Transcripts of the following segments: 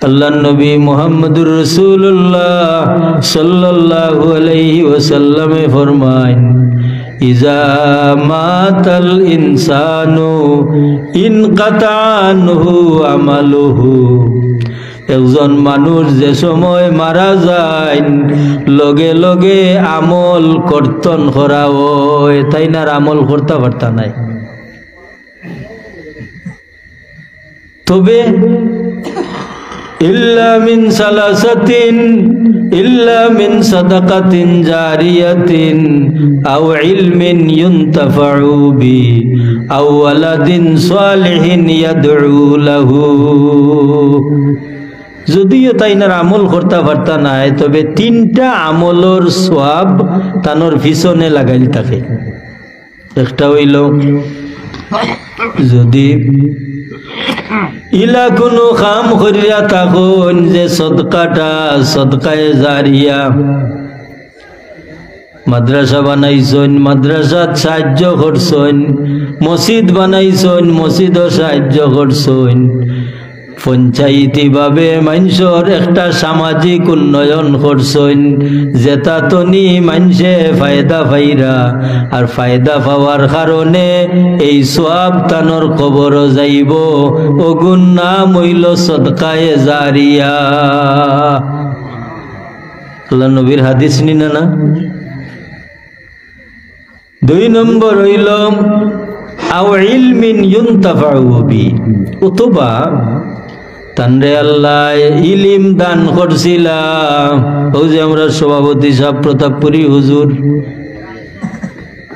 আল্লাহ নবী মুহাম্মদুর রাসূলুল্লাহ সাল্লাল্লাহু আলাইহি ওয়াসাল্লামে ফরমান ইজা মাতাল ইনসানু ইনকাতা আনহু আমালুহু একজন মানুষ যে সময় মারা যায় লগে লগে আমল কর্তন করা হয় তাই না আমল করতে পারতা নাই তবে ইল্লা মিন সালাসাতিন ইল্লা মিন সাদাকাতিন জারিয়াতিন আও ইলমিন ইউনতাফাউ বি আও ওয়ালাদিন সালিহিন ইয়াদউ লাহু যদিও তাইনার আমল করতে পারতা নাই তবে তিনটা আমলর সওয়াব তানোর পিছনে লাগাইল থাকে একটা হইল যদি ইলা কোনো কাম করিয়া থাকুন যে সদকাটা সদকায়ে জারিয়া মাদ্রাসা বানাইছেন মাদ্রাসাত সাহায্য করছেন মসজিদ বানাইছেন মসজিদও সাহায্য করছেন পঞ্চায়েতি ভাবে মানুষের একটা সামাজিক উন্নয়ন করছেন যেটা তনি মানুষে ফায়দা পাইরা আর ফায়দা পাওয়ার কারণে এই সওয়াব তানোর কবর যাইব ওগুন নাম হইল সদকায়ে জারিয়া আল্লাহ নবীর হাদিস নিনা না দুই নম্বর হইল আও ইলমিন ইউনতাফাউ বি অথবা তানরে আল্লাহ ইলিম দান করছিলা ও যে আমরা সভাপতি সাহেব প্রতাপপুরী হুজুর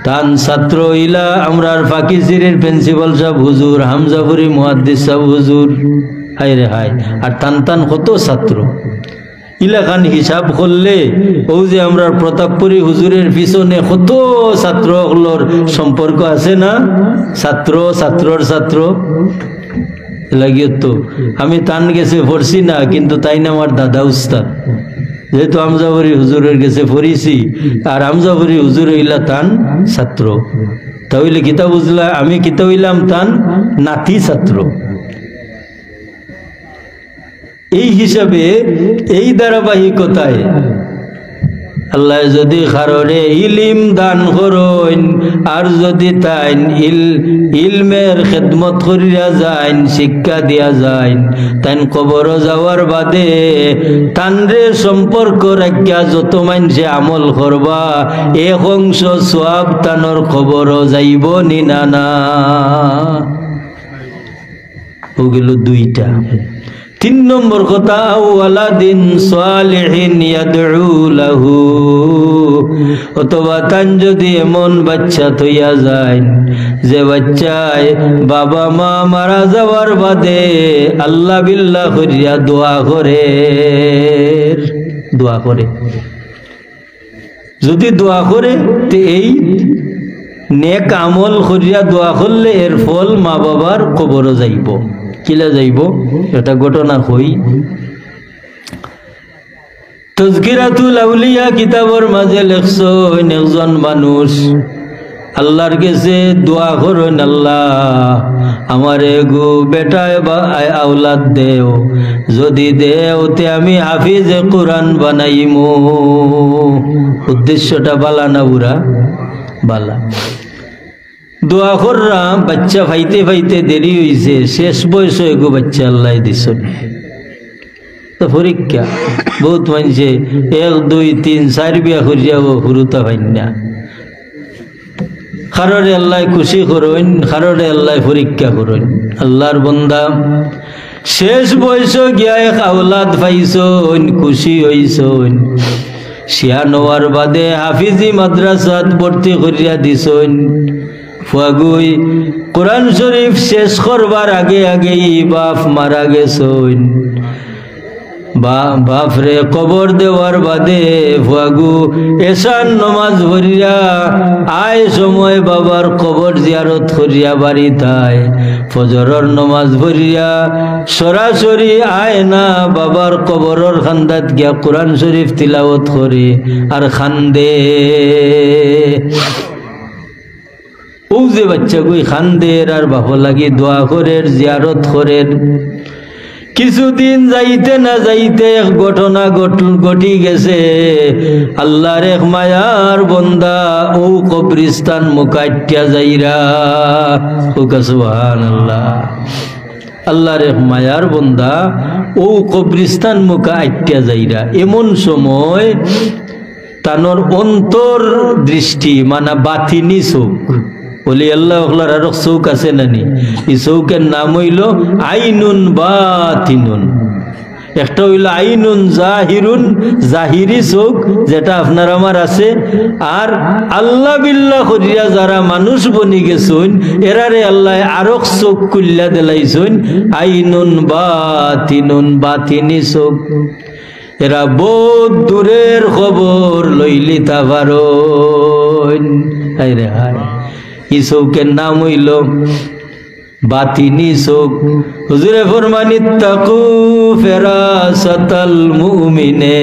তান ছাত্র ইলা আমরার ফাকিজিরের প্রিন্সিপাল সাহেব হুজুর হামজাপুরি মুহাদ্দিস সাহেব হুজুর হায় রে হায় আর তান তান কত ছাত্র ইলাকান হিসাব করলে ও যে আমরা প্রতাপপুরী হুজুরের পিছনে কত ছাত্রগুলোর সম্পর্ক আছে না ছাত্র ছাত্রর ছাত্র লাগিয়ে তো আমি তান গেছে পড়ছি না কিন্তু তাই না আমার দাদা উস্তাদ যেহেতু হামজাপুরি হুজুরের গেছে পড়িছি আর হামজাপুরি হুজুর হইলা তান ছাত্র তাহলে কিতা বুঝলা আমি কিতা হইলাম তান নাতি ছাত্র এই হিসাবে এই ধারাবাহিকতায় আল্লাহ যদি কারোরে ইলিম দান করেন আর যদি তাই ইলমের খেদমত করিয়া যায় শিক্ষা দিয়া যায় তাই কবর যাওয়ার বাদে তানরে সম্পর্ক রাখিয়া যত মানুষে আমল করবা এক অংশ সওয়াব তানোর কবর যাইব নি না না ওগুলো দুইটা তিন নম্বর কথা ওয়ালাদিন সালিহিন ইয়াদউ লাহু অথবা তান যদি এমন বাচ্চা থইয়া যায় যে বাচ্চায় বাবা মা মারা যাওয়ার বাদে আল্লাহ বিল্লাহ করিয়া দোয়া করে যদি দোয়া করে তে এই নেক আমল করিয়া দোয়া করলে এর ফল মা বাবার কবর যাইব কিলা যাইব এটা ঘটনা হই তাযকিরাতুল আউলিয়া কিতাবের মাঝে লেখছেন একজন মানুষ আল্লাহর কাছে দোয়া করেন আল্লাহ আমারে গো বেটায় বা আওলাদ দেও যদি দেও তে আমি হাফিজে কোরআন বানাইমু উদ্দেশ্যটা বালা না বুড়া বালা দোয়া কররা বাচ্চা ফাইতে ফাইতে দেরি হইছে শেষ বয়সে এগো বাচ্চা আল্লাহ দিছেন তো পরীক্ষা বহুত মানছে 1 2 3 4 বিয়া করিয়াও হুরুতা ভাইনা খাররে আল্লাহ খুশি করুন খাররে আল্লাহ পরীক্ষা করুন আল্লাহর বান্দা শেষ বয়সে গিয়া এক আওলাদ পাইছন খুশি হইছন শিয়ানোয়ার বাদে হাফিজি মাদ্রাসাত ভর্তি করিয়া দিছন ফাগুই কোরআন শরীফ শেষ করবার আগে আগেই বাপ মারা গেছন বাপ রে কবর দেওয়ার বাদে ফাগু এশার নমাজ ভরিয়া আয় সময় বাবার কবর জিয়ারত করিয়া বাড়ি তাই ফজরের নমাজ ভরিয়া সরাসরি আয় না বাবার কবরের খান্দাত গিয়া কোরআন শরীফ তিলাওয়াত করে আর খান্দে ও যে বাচ্চা গুই খান্দের আর বাপ লাগি দোয়া করের জিয়ারত করের কিছুদিন যাইতে না যাইতে এক ঘটনা ঘটি গেছে। আল্লাহর এক মায়ার বন্দা ও কবরিস্তান মুকাইত্যা যাইরা। সুবহানাল্লাহ। আল্লাহর এক মায়ার বন্দা ও কবরিস্তান মুকাইত্যা যাইরা। এমন সময় তানোর অন্তর দৃষ্টি মানে বাতিনি চোখ, বলি আল্লাহ আর চৌক আছে নানি, এই চৌকের নাম হইল আইনুন বাতিনুন। একটা হইল আইনুন জাহিরুন, জাহিরি চৌক যেটা আপনার আমার আছে, আর আল্লাহ বিল্লাহ করিয়া যারা মানুষ বনি গেছেন এরারে আল্লাহ আরক চৌক কুল্লা দিলাইছেন আইনুন বাতিনুন, বাতিনি চৌক। এরা বহুত দূরের খবর লইলিতা পারেন। হায় রে হায়, এই চৌকের নাম হইল বাতিনি চৌক। হুজুরে ফরমানি তাকু ফেরাসাতাল মুমিনে,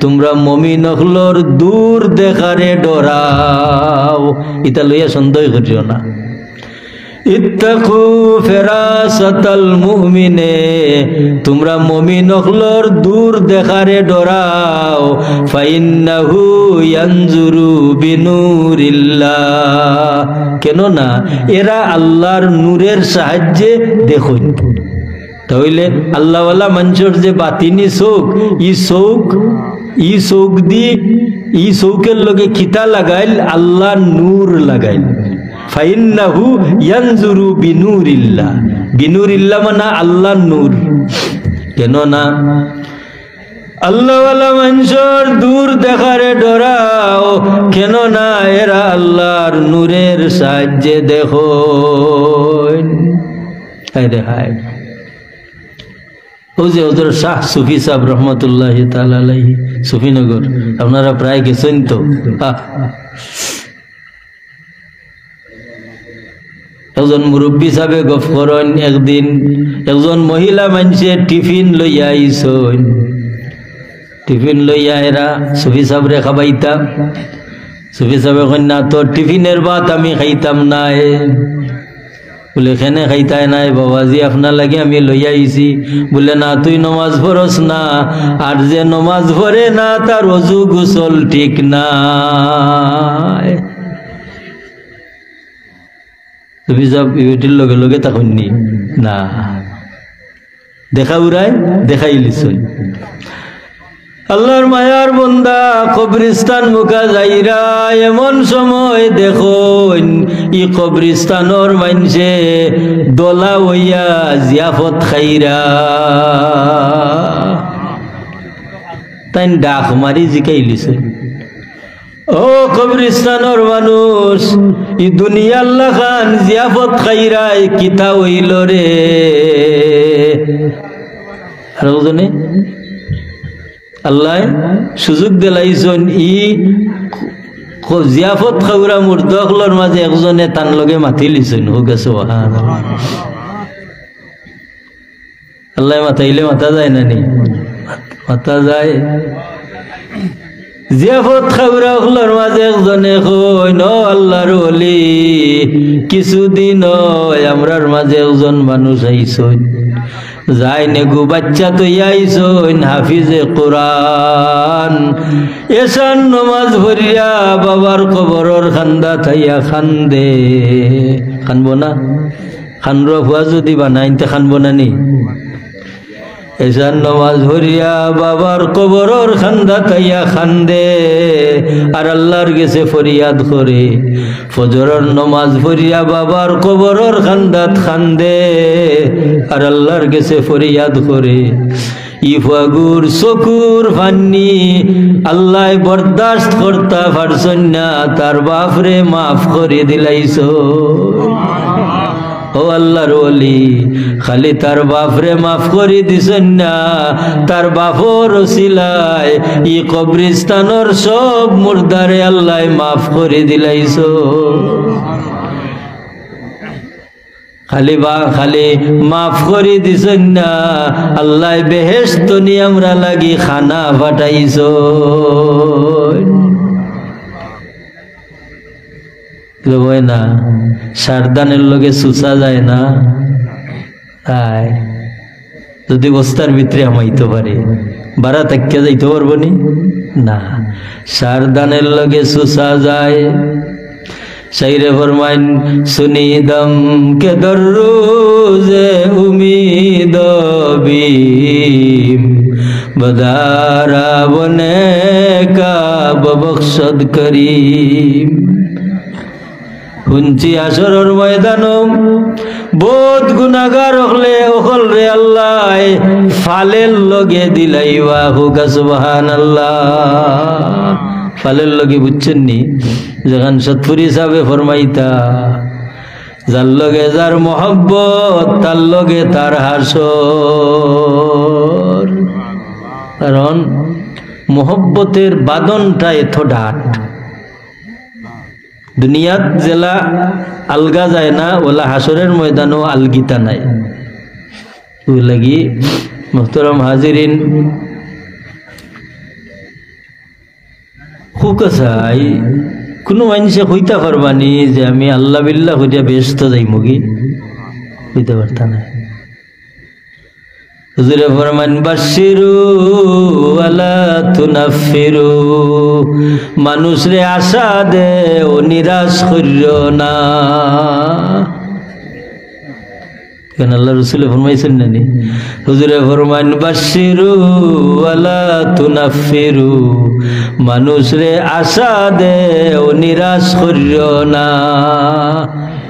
তোমরা মুমিন হলর দূর দেখারে ডরাও। এটা লইয়া সন্দেহ করিও না। ইত্তাকু ফেরাসাতাল মুমিনে, তোমরা মুমিন হলর দূর দেখারে ডরাও। ফাইন্নাহু ইয়ানজুরু বিনুরিল্লাহ, কেন না এরা আল্লাহর নূরের সাহায্যে দেখুন। তাহলে আল্লাহওয়ালা মানুষের যে বাতিনি চৌক, ই চৌক দি ই চৌকের লগে খিতা লাগাইল আল্লাহ নূর লাগাইল। ফাইন্নাহু ইয়ানজুরু বিনুরিল্লাহ, বিনুরিল্লাহ মানে আল্লাহ নূর। কেন না আল্লাহওয়ালা মানুষের দূর দেখারে ডরাও, কেন না এরা আল্লাহর নূরের সাহায্যে দেখো। হায় রে হায়। ও যে ওদের শাহ সুফি সাহেব রহমতুল্লাহ তাআলা আলাইহি, সুফিনগর, আপনারা প্রায় গেছেন তো। একজন মুরব্বী সাহেবে গপ করেন, একদিন একজন মহিলা মানুষে টিফিন লইয়া আইসন। টিফিন লইয়া এরা সুফি সাহেবরে খাবাইতাম। সুফি সাহেব কন্যা তোর টিফিনের ভাত আমি খাইতাম না। বলে খেনে খাইতাই নাই বাবাজি, আপনার লাগে আমি লইয়া আইছি। বলে না তুই নমাজ পড়স না, আর যে নমাজ পড়ে না তার অজু গোসল ঠিক নাই। তুমি সব ইউটির লগে লগে তখন নি না দেখা উড়াই দেখাই লিছই। আল্লাহর মায়ার বন্দা কবরিস্তান মুখা যাইরা এমন সময় দেখুন ই কবরিস্তানোর মানছে দোলা হইয়া জিয়াফত খাইরা। তাই ডাক মারি জিকাইলিছে, ও কবরিস্তানোর মানুষ, ই দুনিয়া আল্লাহ খান জিয়াফত খাইরাই কিতা হইল রে। আর ওজনে আল্লাহ সুযোগ দিলাইছেন ই জিয়াফত খাওয়া মুর্দকলর মাঝে একজনে তান লগে মাতি লিছেন। হোক আছে আল্লাহ মাতাইলে মাতা যায় না নি? মাতা যায়। জিয়াফত খাওয়া হলর মাঝে একজনে কইন আল্লাহর ওলি, কিছুদিন আমরার মাঝে একজন মানুষ আইসন, যাই নেগু বাচ্চা তো আইসন হাফিজে কোরআন, এসান নমাজ ভরিয়া বাবার কবরর খান্দা থাইয়া খান্দে। খানব না? খানর ফুয়া যদি বানাইতে খানব না নি? এসান নমাজ ভরিয়া বাবার কবরর খান্দা তাইয়া খান্দে, আর আল্লাহর গেছে ফরিয়াদ করে। ফজরের নমাজ ভরিয়া বাবার কবরর খান্দাত খান্দে, আর আল্লাহর গেছে ফরিয়াদ করে। ইফাগুর চকুর ফান্নি আল্লাহ বরদাস্ত করতা পারছন না, তার বাপরে মাফ করে দিলাইছ। ও আল্লাহর ওলি, খালি তার বাপরে মাফ করে দিছেন না, তার বাপর ওসিলায় ই কবরিস্তানোর সব মুর্দারে আল্লাহ মাফ করে দিলাইছ। খালি মাফ করে দিছেন না, আল্লাহ বেহেশত নি আমরা লাগি খানা ফাটাইছ। না সারদানের লগে সুসা যায় না, তাই যদি বস্তার ভিতরে আমাইতে পারে বাড়া তাকিয়া যাইতে পারবো নি না। সারদানের লগে সুসা যায় শাইরে ফরমাইন সুনি দম কে দররোজে উম্মীদ বিম বদারা বনে কা ববখশদ করিম। শুনছি আসরের ময়দানম বহুত গুনাহগার হলে ওখল রে আল্লাহ ফালের লগে দিলাইবা হুক সুবহানাল্লাহ। ফালের লগে বুঝছেন নি যখন সতপুরি সাহেবে ফরমাইতা যার লগে যার মহব্বত তার লগে তার হাসর। কারণ মহব্বতের বাদনটা এত ডাট, দুনিয়াত জেলা আলগা যায় না ওলা হাসরের ময়দানও আলগিতা নাই। ওই লাগি মুহতারাম হাজিরিন হুকাসাই কোনো মানুষে হইতে পারবানি যে আমি আল্লাহ বিল্লাহ হইয়া ব্যস্ত যাই মুগি হইতে পারতা না। হুজুরে ফরমান বাশিরু ওয়ালা তুনাফিরু, মানুষরে আশা দে ও নিরাশ করিও না। কেন আল্লাহ রাসূলে ফরমাইছেন না নি? হুজুরে ফরমান বাশিরু ওয়ালা তুনাফিরু, মানুষরে আশা দে ও নিরাশ করিও না।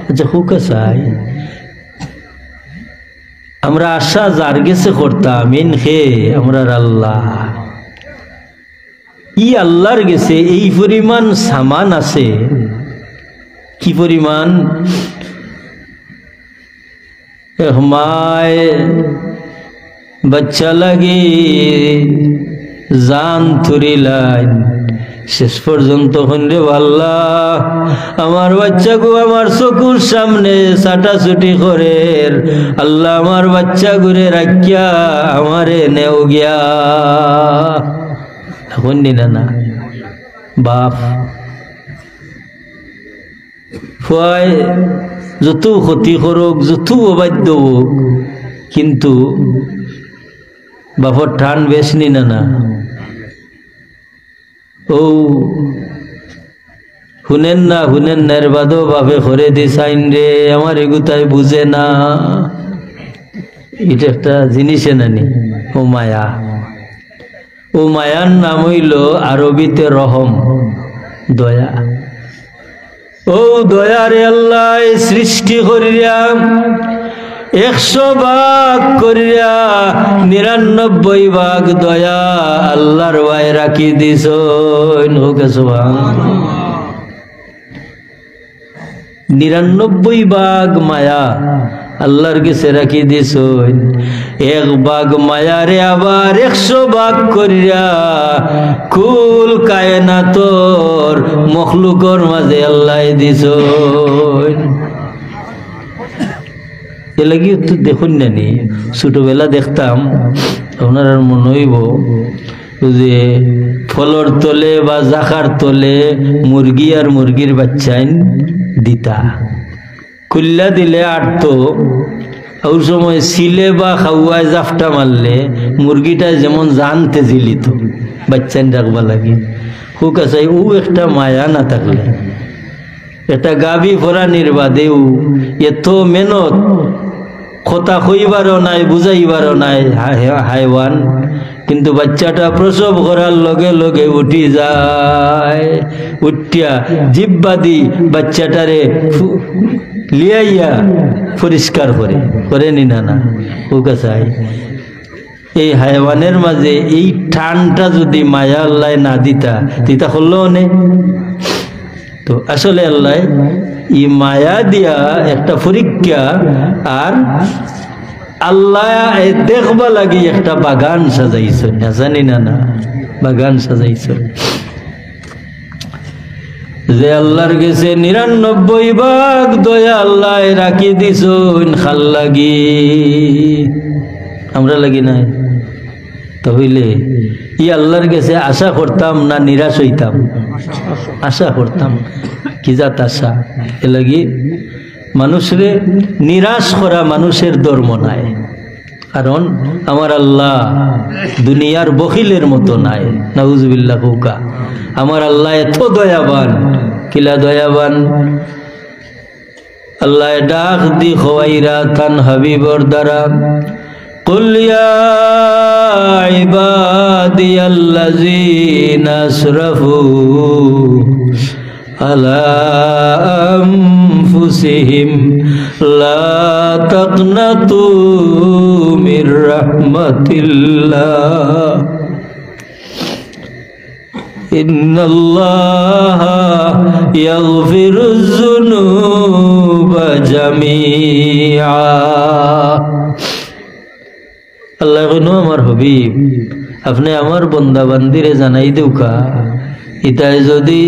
আচ্ছা হুকা চাই আমরা আশা যার গেছে করতাম ইন হে আমরার আল্লাহ। ই আল্লাহর গেছে এই পরিমাণ সামান আছে, কি পরিমাণ মায় বাচ্চা লাগি জান থুরিলাইন শেষ পর্যন্ত হন্ডে আল্লাহ আমার বাচ্চা গো আমার চকুর সামনে ছাটাছুটি করে আল্লাহ আমার বাচ্চা ঘুরে রাখিয়া আমারে নেও গিয়া। এখন নিনা না বাপ ফুয়াই যত ক্ষতি করুক যত অবাধ্য হোক কিন্তু বাপর টান বেশ নিনা না। ও শুনেন না এর বাদও বাপে করে দিছাইন রে আমার এগুতাই বুঝে না। এটা একটা জিনিসে নানি ও মায়া। ও মায়ার নাম হইল আরবিতে রহম, দয়া। ও দয়ারে আল্লাহ সৃষ্টি করিয়া 100 ভাগ করিয়া 99 ভাগ দয়া আল্লাহর ওয়াই রাখি দিছ। 99 ভাগ মায়া আল্লাহর কাছে রাখি দিছ। 1 ভাগ মায়ারে আবার 100 ভাগ করিয়া কুল কায়নাতর মখলুকর মাঝে আল্লাহ দিছ। এ লাগি তো দেখুন নানি ছোটবেলা দেখতাম আপনার আর মনে হইব যে ফলর তলে বা জাকার তলে মুরগি আর মুরগির বাচ্চাইন দিতা কুল্লা দিলে আটতো। ওই সময় সিলে বা খাওয়ায় জাফটা মারলে মুরগিটা যেমন জানতে জিলিত বাচ্চাইন রাখবা লাগে। হুক আছে ও একটা মায়া না থাকলে এটা গাবি ফোরা নির্বাদেও এত মেহনত কথা কইবারও নাই বুঝাইবারও নাই হাইওয়ান, কিন্তু বাচ্চাটা প্রসব করার লগে লগে উঠি যায়, উঠিয়া জিব্বাদি বাচ্চাটারে লিয়াইয়া পরিষ্কার করে নি না না ওকা চাই। এই হাইওয়ানের মাঝে এই টানটা যদি মায়া আল্লাহ না দিতা দিতা হলেও নে। তো আসলে আল্লাহ ই মায়া দিয়া একটা পরীক্ষা আর আল্লাহ দেখবা লাগি একটা বাগান সাজাইছ না জানি না না বাগান সাজাইছ যে আল্লাহর গেছে 99 ভাগ দয়া আল্লাহ রাখি দিছ খাল লাগি আমরা লাগি নাই। তাহলে ই আল্লাহর কাছে আশা করতাম না নিরাশ হইতাম? আশা করতাম। কি জাত আশা? এ লাগি মানুষরে নিরাশ করা মানুষের ধর্ম নাই। কারণ আমার আল্লাহ দুনিয়ার বখিলের মতো নাই, নাউজুবিল্লাহ কৌকা। আমার আল্লাহ এত দয়াবান, কিলা দয়াবান। আল্লাহ ডাক দি খোয়াইরা তান হাবিবর দ্বারা, কুল ইয়া ইবাদিয়াল্লাযীনা আসরাফু আলা আনফুসিহিম লা তাকনাতু মির রাহমাতিল্লাহ ইন্নাল্লাহা ইয়াগফিরুয যুনুবা জামিআ। আল্লাহ কইনো আমার হবিব আপনি আমার বন্দা বান্দিরে জানাই দেউকা, ইতাই যদি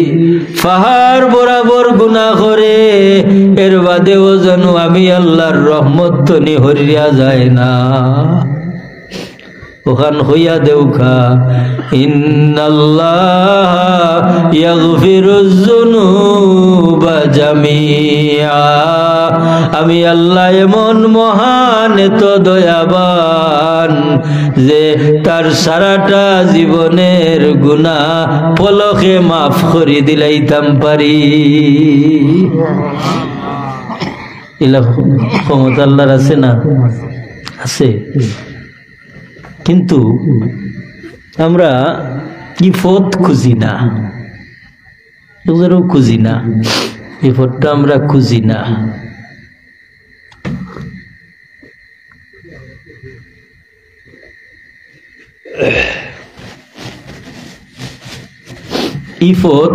পাহাড় বরাবর গুনাহ করে এর বাদেও জানো আমি আল্লাহর রহমত তো নিহরিয়া যায় না। ওখান হইয়া দেউখা ইন্নাল্লাহা ইয়াগফিরুয যুনুবা জামিআ, আমি আল্লাহ এমন মহান এত দয়াবান যে তার সারাটা জীবনের গুনাহ পলকে মাফ করে দিলাইতাম পারি। ইলা ক্ষমতা আল্লাহর আছে না? আছে। কিন্তু আমরা ইফত খুঁজি না, খুঁজি না, ইফতটা আমরা খুঁজি না। ইফত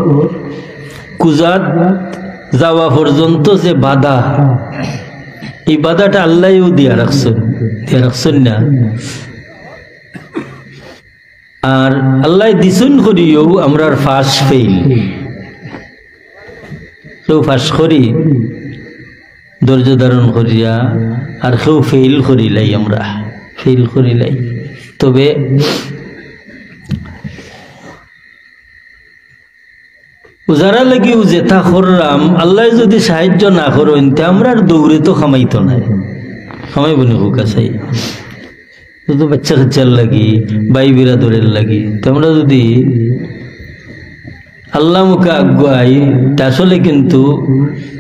কুজাত যাওয়া পর্যন্ত যে বাধা, এই বাধাটা আল্লাহও দিয়া রাখছেন না। আর আল্লাহ দিছুন করিও আমরা ফাঁস ফেইল, কেউ ফাঁস করি ধৈর্য ধারণ করিয়া, আর কেউ ফেইল করিলাই, আমরা ফেইল করিলাই। তবে যারা লাগি যেটা করলাম আল্লাহ যদি সাহায্য না করেন তে আমরা দৌড়ে তো খামাইতো নাই, খামাইব নি হুকা চাই শুধু বাচ্চা কাচ্চার লাগি ভাই বিরাদরের লাগি। তোমরা যদি আল্লাহ মুখে আগুয়াই আসলে কিন্তু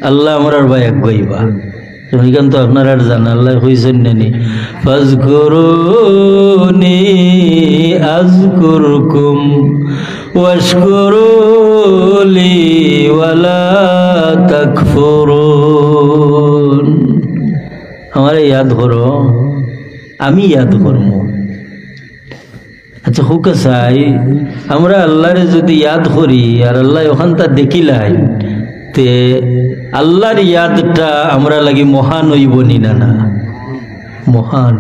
আল্লাহ আমার ভাই আগুয়াইবা। এখান তো আপনার আর জানা আল্লাহ হইছেন নানি, ফাজকুরুনি আযকুরকুম ওয়াশকুরুলি ওয়ালা তাকফুরুন। আমারে ইয়াদ করো, আমি ইয়াদ করব। আচ্ছা হুকা চাই আমরা আল্লাহরে যদি ইয়াদ করি আর আল্লাহ ওখানটা দেখিলাই তে আল্লাহর ইয়াদটা আমরা লাগি মহান হইব নি না? না মহান,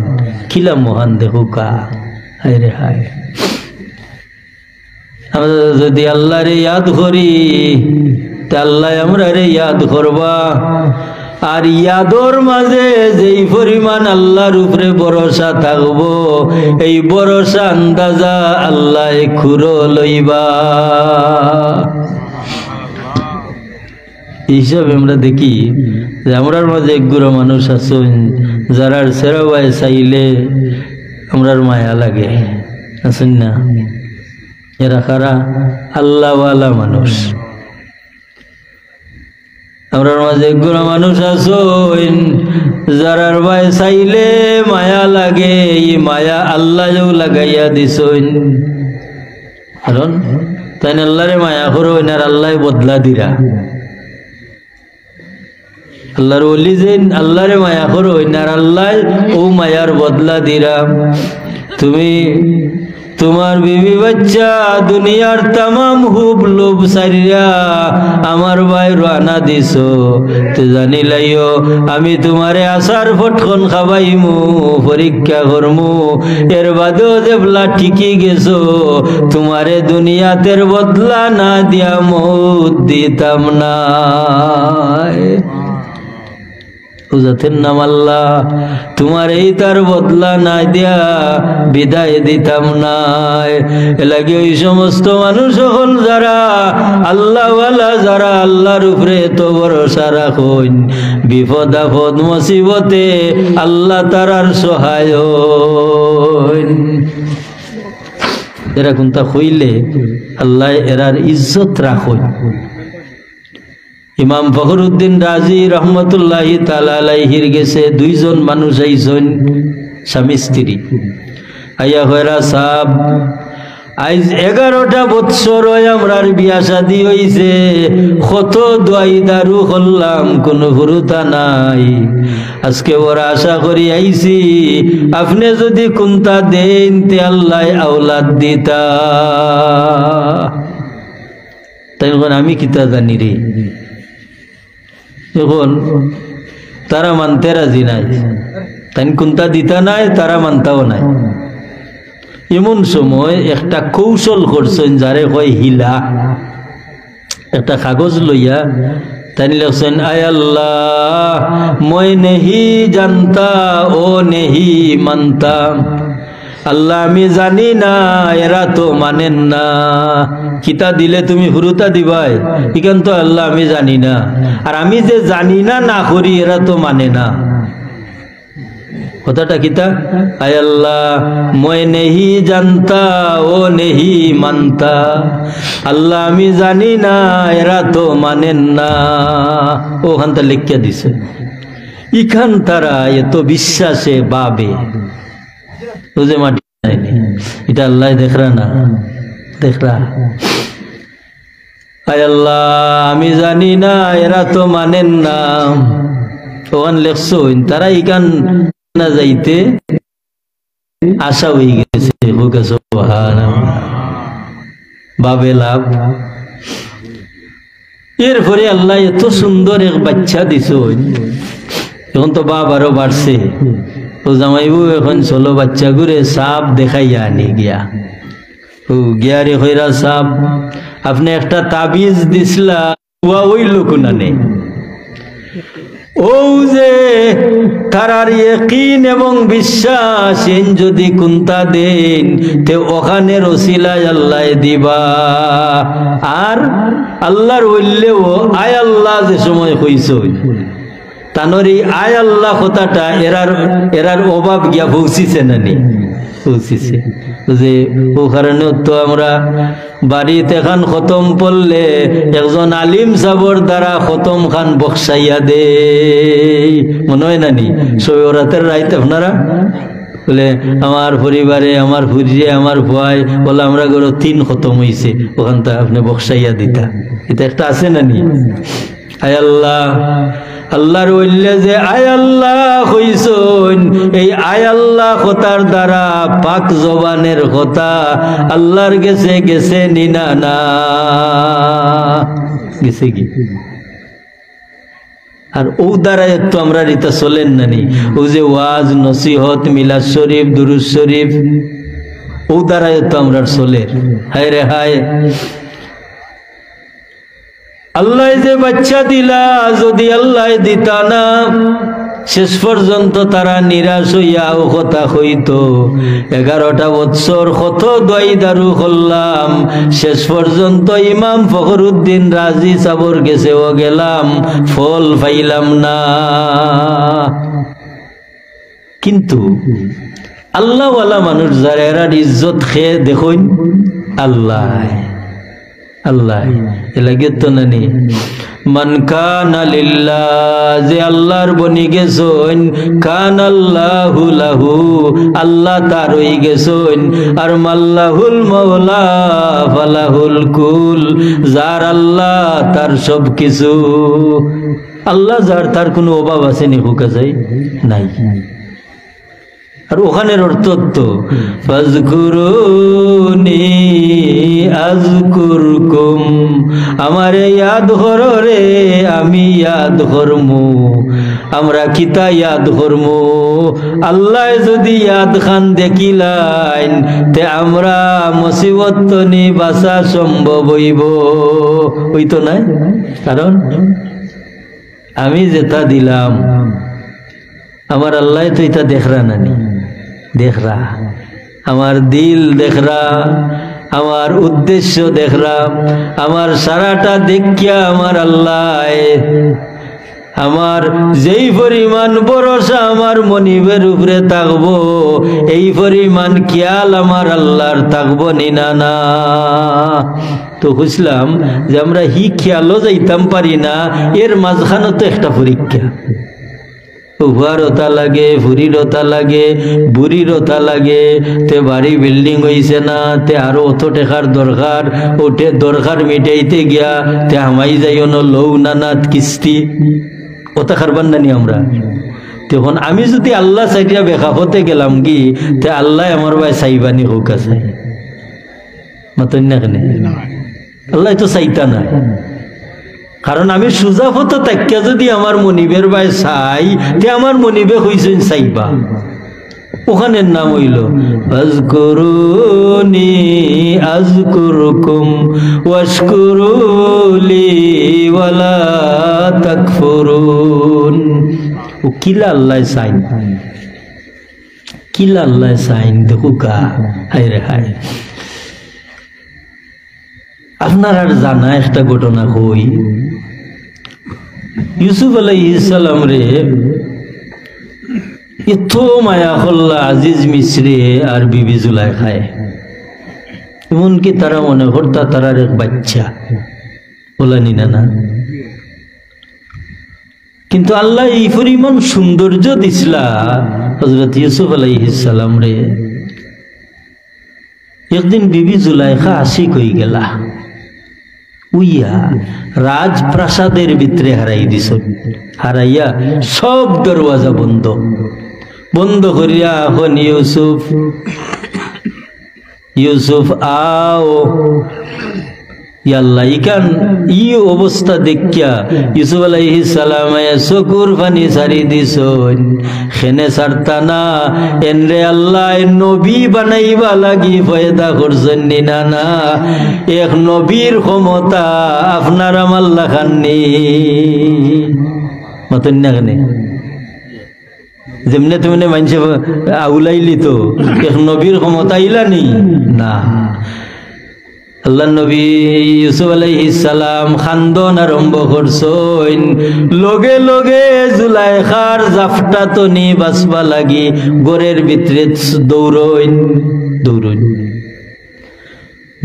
কিলা মহান দেখো কা, হায় রে হায়। আমরা যদি আল্লাহরে ইয়াদ করি তে আল্লাহ আমরা রে ইয়াদ করবা। আর ইয়াদর মাঝে যেই পরিমাণ আল্লাহর উপরে ভরসা থাকবো, এই ভরসা আন্দাজা আল্লাহ খুরো লইবা। হিসাবে আমরা দেখি যে আমরার মাঝে একগুলো মানুষ আছেন যারার সেরাবাই চাইলে আমরার মায়া লাগে, আছেন না? এরা কারা? আল্লাহওয়ালা মানুষ। আমরার মাঝে একগুলো মানুষ আছেন যারার ভাই চাইলে মায়া লাগে, এই মায়া আল্লাহও লাগাইয়া দিছেন। কারণ তাই আল্লাহরে মায়া করো আর আল্লাহ বদলা দিরা। আল্লাহর ওলি যেন আল্লাহরে মায়া করো আর আল্লাহ ও মায়ার বদলা দিরা। তুমি তোমার বিবি বাচ্চা দুনিয়ার তামাম হুব লোভ সারিয়া আমার ভাই রানা দিছো, তো জানিলাইও আমি তোমারে আসার ফটখন খাবাইমু, পরীক্ষা করমু, এর বাদেও যেবলা ঠিকই গেছো তোমারে দুনিয়াতের বদলা না দিয়া মৌত দিতাম না। বুঝাতেন নাম আল্লাহ, তোমার এই তার বদলা না দিয়া বিদায় দিতাম না। এলাকি ওই সমস্ত মানুষ হল যারা আল্লাহওয়ালা, যারা আল্লাহর উপরে তো ভরসা রাখুন, বিপদ আপদ মুসিবতে আল্লাহ তারার সহায়। এরা কোনটা হইলে আল্লাহ এরার ইজ্জত রাখুন। ইমাম ফখরুদ্দিন রাজি রহমতুল্লাহি তাআলা আলাইহির গেছে দুইজন মানুষ আইছেন, স্বামী স্ত্রী। আইয়া হয়রা সাহেব, আজ 11টা বৎসর আমরার বিয়া শাদী হইছে, কত দোয়াই দারু করলাম, কোনো হুরুতা নাই। আজকে ওরা আশা করি আইছি, আপনি যদি কোনটা দেন তে আল্লাহ আওলাদ দিতা। তাই আমি কিতা জানি রে, যখন তারা মানতে রাজি নাই, তাই কোনটা দিতা নাই, তারা মানতাও নাই। এমন সময় একটা কৌশল করছেন, যারে কয় হিলা। একটা কাগজ লইয়া তাই লিখছেন, আয় আল্লাহ মই নেহি জানতা ও নেহি মানতা। আল্লাহ আমি জানি না, এরা তো মানেন না। কিতা দিলে তুমি হুরুতা দিবাই, এখান তো আল্লাহ আমি জানি না, আর আমি যে জানি না না করি, এরা তো মানে না। কথাটা কিতা, আয় আল্লাহ মই নেহি জানতা ও নেহি মানতা। আল্লাহ আমি জানি না, এরা তো মানেন না। ওখানটা লিখিয়া দিছে। ইখান তারা এত বিশ্বাসে বাবে বুঝে মাটি নাইনি, এটা আল্লাহ দেখরা না, দেখরা। আয় আল্লাহ আমি জানি না, এরা তো মানেন না। ওখান লেখছো তারা ইখান না যাইতে আশা হয়ে গেছে। বাবে লাভ। এরপরে আল্লাহ এত সুন্দর এক বাচ্চা দিছ, এখন তো বাপ আরো বাড়ছে। ও জামাইবু এখন চলো বাচ্চা ঘুরে সাপ দেখাইয়া আনি গিয়া। ও গিয়া রে হইরা সাপ, আপনি একটা তাবিজ দিসলা, ওই লোক না নেই। ও যে তারার ইয়াকিন এবং বিশ্বাস, যদি কোনটা দেন তে ওখানে রসিলায় আল্লাহ দিবা। আর আল্লাহর বললেও আয় আল্লাহ যে সময় হইছ, তানরি আয় আল্লাহ কথাটা এরার অভাব গিয়া পৌঁছিছে না নি, পৌঁছিছে। যে ও কারণে তো আমরা বাড়িতে খান খতম পড়লে একজন আলিম সাবর দ্বারা খতম খান বক্সাইয়া দে, মনে হয় নানি? সবে রাতের রাইতে আপনারা বলে আমার পরিবারে, আমার ফুরিয়ে, আমার ভয় বলে আমরা গরো 3 খতম হইছে, ওখানটা আপনি বক্সাইয়া দিতা। এটা একটা আছে নানি? আয় আল্লাহ, আল্লাহর ওইলে যে আয় আল্লাহ হইছন, এই আয় আল্লাহ কথার দ্বারা পাক জবানের কথা আল্লাহর গেছে গেছে নিনা না গেছে কি? আর ও দ্বারাই তো আমরা রিতা চলেন নানি। ও যে ওয়াজ, নসিহত, মিলাদ শরীফ, দুরুদ শরীফ, ও দ্বারাই তো আমরা চলের। হায় রে হায়, আল্লাহ যে বাচ্চা দিলা, যদি আল্লাহ দিতা না, শেষ পর্যন্ত তারা নিরাশ হইয়া ও কথা হইতো। 11টা বৎসর কত দোয়াই দারু করলাম, শেষ পর্যন্ত ইমাম ফখরুদ্দিন রাজি সাবর গেছে ও গেলাম, ফল পাইলাম না। কিন্তু আল্লাহওয়ালা মানুষ যারা, এরা ইজ্জত খেয়ে দেখুন আল্লাহ আল্লাহ এলাগে তো নানি। মান কানা লিল্লাহ, যে আল্লাহর বনি গেছন, কান আল্লাহু লাহু, আল্লাহ তার হই গেছন। আর মাল্লাহুল মাওলা ফালাহুল কুল, যার আল্লাহ তার সব কিছু। আল্লাহ যার, তার কোনো অভাব আছে নি? হুকা যাই নাই। আর ওখানের অর্থ তো ফাজকুরুনি আযকুরকুম, আমারে ইয়াদ করো রে, আমি ইয়াদ করমু। আমরা কিতা ইয়াদ করমু? আল্লাহ যদি ইয়াদ খান দেখিলাইন, তে আমরা মুসিবত তো নি বাঁচা সম্ভব হইব, হইতো নাই? কারণ আমি যেটা দিলাম আমার আল্লাহ তো এটা দেখরা নানি, দেখরা আমার দিল, দেখরা আমার উদ্দেশ্য, দেখরা আমার সারাটা দেখিয়া আমার আল্লাহ আমার যেই পরিমাণ ভরসা আমার মনিবের উপরে থাকবো, এই পরিমাণ খেয়াল আমার আল্লাহর থাকবো নিনা না। তো বুঝলাম যে আমরা হি খেয়ালও যাইতাম পারি না, এর মাঝখানে তো একটা পরীক্ষা। উহারতা লাগে, ফুরিরতা লাগে, বুড়িরতা লাগে, তে বাড়ি বিল্ডিং হইছে না, তে আরো অত টেকার দরকার, ওটে দরকার মিটাইতে গিয়া তে হামাই যাইও না লৌ নানাত কিস্তি ওটা খারবান নানি আমরা। তখন আমি যদি আল্লাহ চাইয়া বেকাফতে গেলাম কি, তে আল্লাহ আমার ভাই চাইবানি হোক আছে মাতন না কেন? আল্লাহ তো চাইতা না, কারণ আমি সুজাফত তাকিয়া যদি আমার মনিবের ভাই চাই, তে আমার মনিবে হইছেন চাইবা। ওখানের নাম হইল আযকুরুনি আযকুরুকুম ওয়াশকুরুলি ওয়ালা তাকফুরুন। ও কিলা আল্লাহ চাইন, কিলা আল্লাহ চাইন দেখুকা। হায় রে হায়, আপনার আর জানা একটা ঘটনা কই। ইউসুফ আলাইহিস সালাম রে এত মায়া করলা আজিজ মিশ্রে আর বিবি জুলাইখায়, এমনকি তারা মনে করতা তারার এক বাচ্চা বলানি না না। কিন্তু আল্লাহ এই পরিমাণ সৌন্দর্য দিছিলা হযরত ইউসুফ আলাইহিস সালাম রে। একদিন বিবি জুলাইখা আশিক হয়ে গেলা, উইয়া রাজপ্রাসাদের ভিতরে হারাই দিছ। হারাইয়া সব দরওয়াজা বন্ধ বন্ধ করিয়া এখন ইউসুফ ইউসুফ আও ইয়াল্লাহ ইকান ই অবস্থা দেখিয়া ইউসুফ আলাইহিস সালাম চকুর পানি ছাড়ি দিছন। খেনে ছাড়তা না, এনরে আল্লাহ নবী বানাইবা লাগি পয়দা করছেন নিনা না। এক নবীর ক্ষমতা আপনার আমার লাখাননি মতন না কেন? যেমনে তেমনি মানুষ আউলাইলি তো এক নবীর ক্ষমতা আইলানি না। আল্লাহ নবী ইউসুফ আলাইহিস সালাম খান্দন আরম্ভ করছেন। লগে লগে জুলাইখার জাফটা তো নি বাসবা লাগি ঘরের ভিতরে দৌড়ইন দৌড়ইন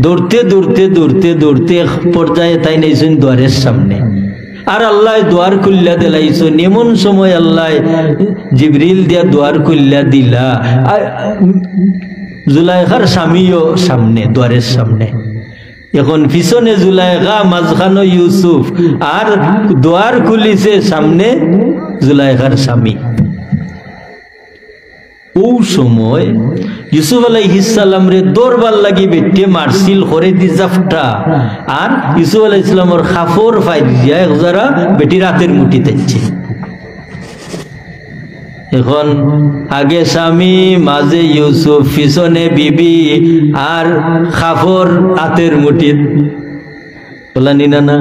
দৌড়তে দৌড়তে দৌড়তে দৌড়তে পর্যায়ে তাই নাইছেন দ্বারের সামনে। আর আল্লাহ দ্বার খুল্লা দিলাইছেন। এমন সময় আল্লাহ জিবরিল দিয়া দ্বার খুল্লা দিলা, জুলাইখার স্বামীও সামনে দ্বারের সামনে। এখন পিছনে জুলাইখা, মাঝখানো ইউসুফ, আর দ্বার খুলিছে সামনে জুলাইখার স্বামী। ও সময় ইউসুফ আলাইহিস সালাম রে দরবার লাগি বেটে মারছিল করে দি জাফটা, আর ইউসুফ আলাইহিস সালামের খাফর ফাইজিয়া একজরা বেটি রাতের মুঠি তেছে। এখন আগে স্বামী, মাঝে ইউসুফ, পিছনে বিবি, আর খাফর হাতের মুঠিত বলা নিনা না।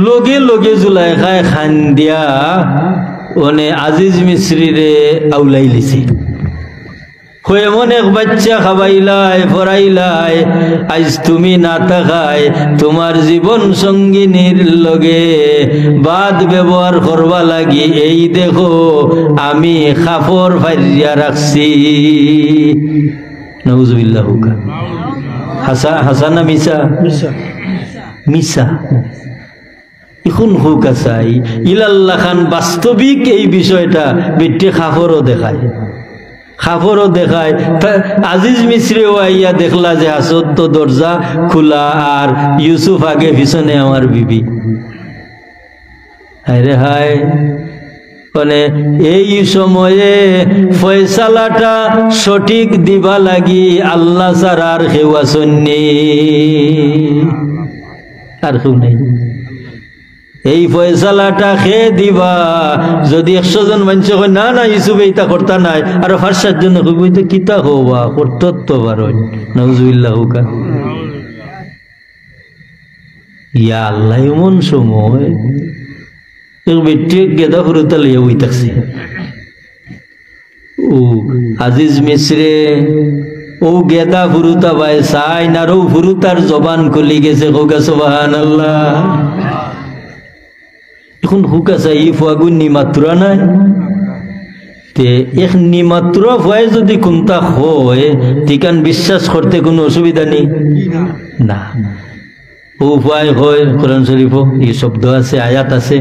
লগে লগে জুলাইখায় খান দিয়া ওনে আজিজ মিশ্রি রে আউলাই লিছে। এমন এক বাচ্চা খাবাইলাই পড়াইলাই, আজ তুমি না থাকায় তোমার জীবন সঙ্গিনীর লগে বাদ ব্যবহার করবা লাগি এই দেখো আমি খাফর ফাইরিয়া রাখছি। নাউজুবিল্লাহ। হাসানা মিসা? মিসা। এখন হুক আসাই ইলাল্লাহ খান বাস্তবিক এই বিষয়টা বেটে খাফরও দেখায়, খাফরও দেখায়। আজিজ মিশ্রেও আইয়া দেখলা যে হাসত তো দরজা খোলা, আর ইউসুফ আগে পিছনে আমার বিবি। হায়রে হায়, মানে এই সময়ে ফয়সালাটা সঠিক দিবা লাগি আল্লাহ ছাড়া আর কেউ আসেননি, আর কেউ নাই। এই ফয়সালাটা খেয়ে দিবা যদি 100 জন মানুষ কয় না না ইউসুফ এইটা করতা নাই, আর 5-7 জন কইতে কিতা হবা করত পারো। নাউজুবিল্লাহ। ইয়া আল্লাহ, এমন সময় এক বেটি গেদা ফুরুতা লইয়া বই থাকছে ও আজিজ মিশ্রে ও গেদা ফুরুতা ভাই সাইন আর ও ফুরুতার জবান খুলি গেছে হোগা সুবহানাল্লাহ। এখন হুকা চাই ফুয়াগুন নিমাত্রা নাই তে এক নিমাত্র ফুয়াই যদি কোনটা হয় তিকান বিশ্বাস করতে কোনো অসুবিধা নেই না। ও ফুয়াই হয় কোরআন শরীফ এই শব্দ আছে আয়াত আছে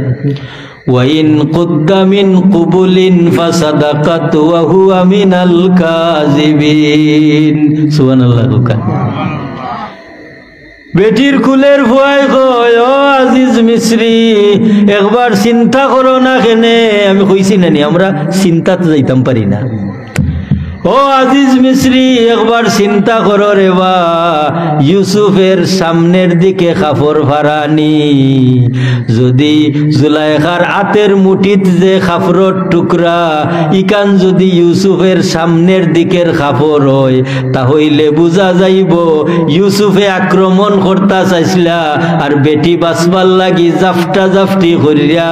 ওয়াইন কুদ্দা মিন কুবুলিন ফাসাদাকাত ওয়া হুয়া মিনাল কাযিবিন সুবহানাল্লাহ। হুকা বেটির কুলের ফুয়াই কয় ও আজিজ মিশ্রি একবার চিন্তা করো না কেনে আমি কইছি নানি আমরা চিন্তাতে যাইতাম পারি না। ও আজিজ মিশ্রি একবার চিন্তা করো রে বা ইউসুফের সামনের দিকে কাপড় ফারানি যদি জুলাইখার হাতের মুঠিত যে কাপড়ের টুকরা ইকান যদি ইউসুফের সামনের দিকের কাপড় হয় তাহলে বুঝা যাইব ইউসুফে আক্রমণ করতে চাইছিলা আর বেটি বাঁচবার লাগি জাফটা জাফটি করিয়া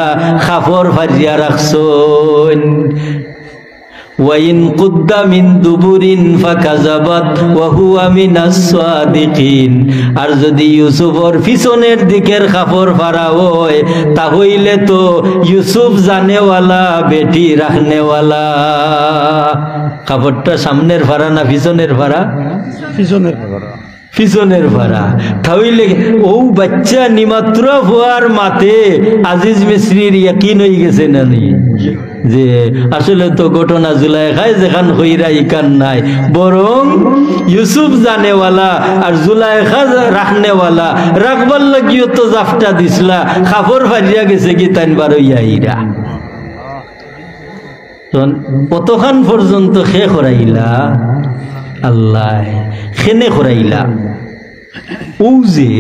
কাপড় ফারিয়া রাখছন। ওয়াইন কুদ্দা মিন দুবুরিন ফাকাযাবাত ওয়া হুয়া মিনাস সাদিকিন আর যদি ইউসুফের পিছনের দিকের কাপড় ফারা হয় তাহলে তো ইউসুফ জানেওয়ালা বেটি রাখনেওয়ালা। কাপড়টা সামনের ফারা না পিছনের ফারা? পিছনের ফারা। পিছনের ফারা তাহলে ও বাচ্চা নিমাত্র হওয়ার মাতে আজিজ মিশ্রির ইয়াকিন হয়ে গেছে না নি যে আসলে তো ঘটনা জুলাইখায় যেখান হইরা ইকান নাই বরং ইউসুফ জানেওয়ালা আর জুলাইখা রাখনেওয়ালা রাখবার লাগিও তো জাফটা দিসলা কাপড় ফারিয়া গেছে কি তাইন বার হইয়া ইরা কতখান পর্যন্ত খে করাইলা আল্লাহ খেনে করাইলা ও যে